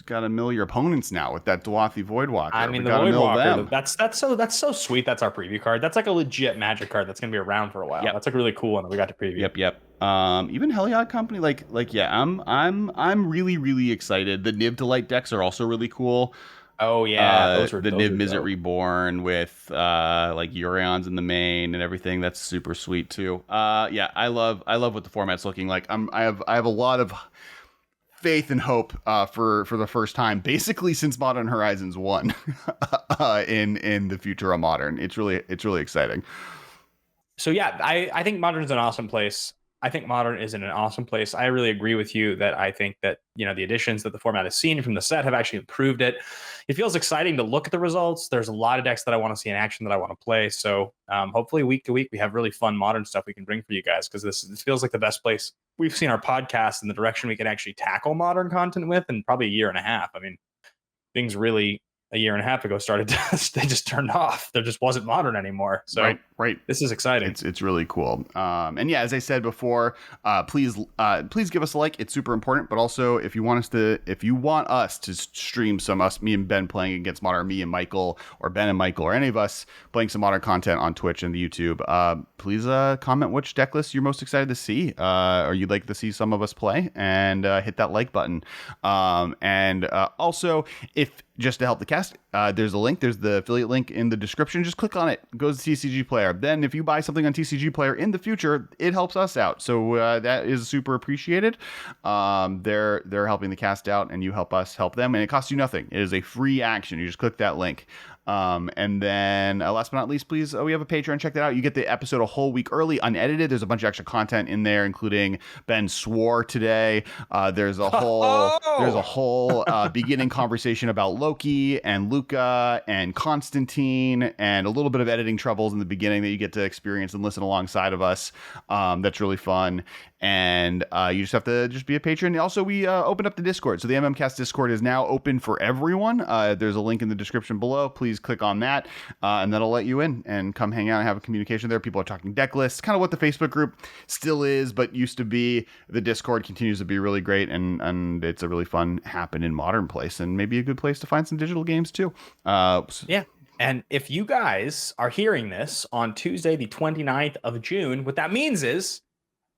to mill your opponents now with that Dwathi Voidwalker. I mean, the Voidwalker, that's so sweet. That's our preview card. That's like a legit Magic card that's gonna be around for a while. Yep. That's like a really cool one that we got to preview. Yep. Even Heliod Company, I'm really excited. The Niv Delight decks are also really cool. Oh yeah, the Niv Mizzet Reborn with like Urions in the main and everything. That's super sweet too. Yeah, I love what the format's looking like. I have a lot of faith and hope for the first time basically since Modern Horizons 1 in the future of Modern. It's really exciting. So yeah, I think Modern's an awesome place. I think Modern is in an awesome place. I really agree with you that I think that, the additions that the format has seen from the set have actually improved it. It feels exciting to look at the results. There's a lot of decks that I want to see in action that I want to play. So hopefully week to week, we have really fun Modern stuff we can bring for you guys, because this feels like the best place we've seen our podcast and the direction we can actually tackle Modern content with in probably a year and a half. I mean, things really a year and a half ago they just turned off. There just wasn't Modern anymore. So right. This is exciting. It's really cool. And yeah, as I said before, please give us a like. It's super important. But also, if you want us to stream me and Ben playing against Modern, me and Michael, or Ben and Michael, or any of us playing some Modern content on Twitch and the YouTube, please comment which deck list you're most excited to see, or you'd like to see some of us play, and hit that like button. And also, if just to help the cast, there's a link. There's the affiliate link in the description. Just click on it. It goes to TCG Player. Then if you buy something on TCG Player in the future, it helps us out. So that is super appreciated. They're helping the cast out, and you help us help them. And it costs you nothing. It is a free action. You just click that link. And then last but not least, please, we have a Patreon. Check that out. You get the episode a whole week early, unedited. There's a bunch of extra content in there, including Ben swore today. There's a whole beginning conversation about Loki and Luca and Constantine, and a little bit of editing troubles in the beginning that you get to experience and listen alongside of us. That's really fun. And you just have to be a patron. Also, we opened up the Discord. So the MMcast Discord is now open for everyone. There's a link in the description below. Please click on that, and that'll let you in and come hang out and have a communication there. People are talking deck lists, kind of what the Facebook group still is, but used to be. The Discord continues to be really great, and it's a really fun happen in modern place, and maybe a good place to find some digital games too. Yeah. And if you guys are hearing this on Tuesday, the 29th of June, what that means is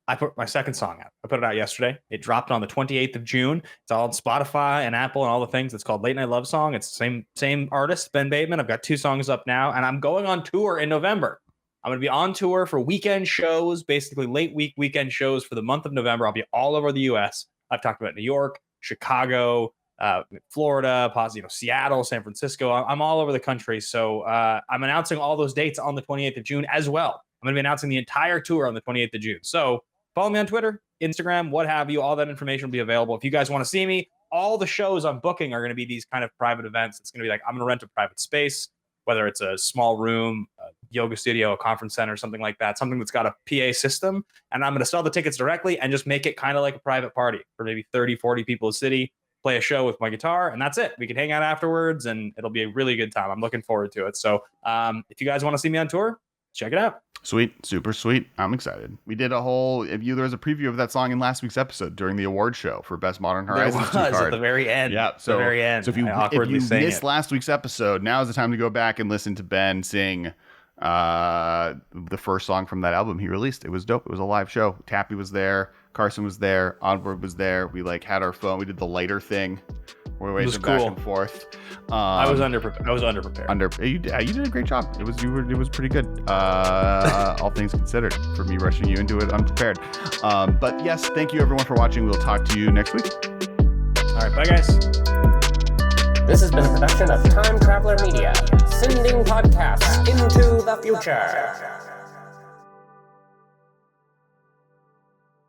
I put my second song out. I put it out yesterday. It dropped on the 28th of June. It's all on Spotify and Apple and all the things. It's called Late Night Love Song. It's the same artist, Ben Bateman. I've got 2 songs up now, and I'm going on tour in November. I'm going to be on tour for weekend shows, basically late weekend shows for the month of November. I'll be all over the U.S. I've talked about New York, Chicago, Florida, Seattle, San Francisco. I'm all over the country. So I'm announcing all those dates on the 28th of June as well. I'm going to be announcing the entire tour on the 28th of June. So follow me on Twitter, Instagram, what have you. All that information will be available. If you guys want to see me, all the shows I'm booking are going to be these kind of private events. It's going to be like, I'm going to rent a private space, whether it's a small room, a yoga studio, a conference center, something like that, something that's got a PA system. And I'm going to sell the tickets directly and just make it kind of like a private party for maybe 30, 40 people a city, play a show with my guitar, and that's it. We can hang out afterwards, and it'll be a really good time. I'm looking forward to it. So if you guys want to see me on tour, check it out. Sweet, super sweet. I'm excited. We did a whole there was a preview of that song in last week's episode during the award show for Best Modern Horizons. There was at the very end. Yeah, so the very end. So if you missed last week's episode, now is the time to go back and listen to Ben sing the first song from that album he released. It was dope. It was a live show. Tappy was there, Carson was there, Onward was there. We had our phone. We did the lighter thing. We waved back and forth. I was underprepared. You did a great job. It was pretty good. All things considered, for me rushing you into it unprepared. But yes, thank you everyone for watching. We'll talk to you next week. All right, bye guys. This has been a production of Time Traveler Media, sending podcasts into the future.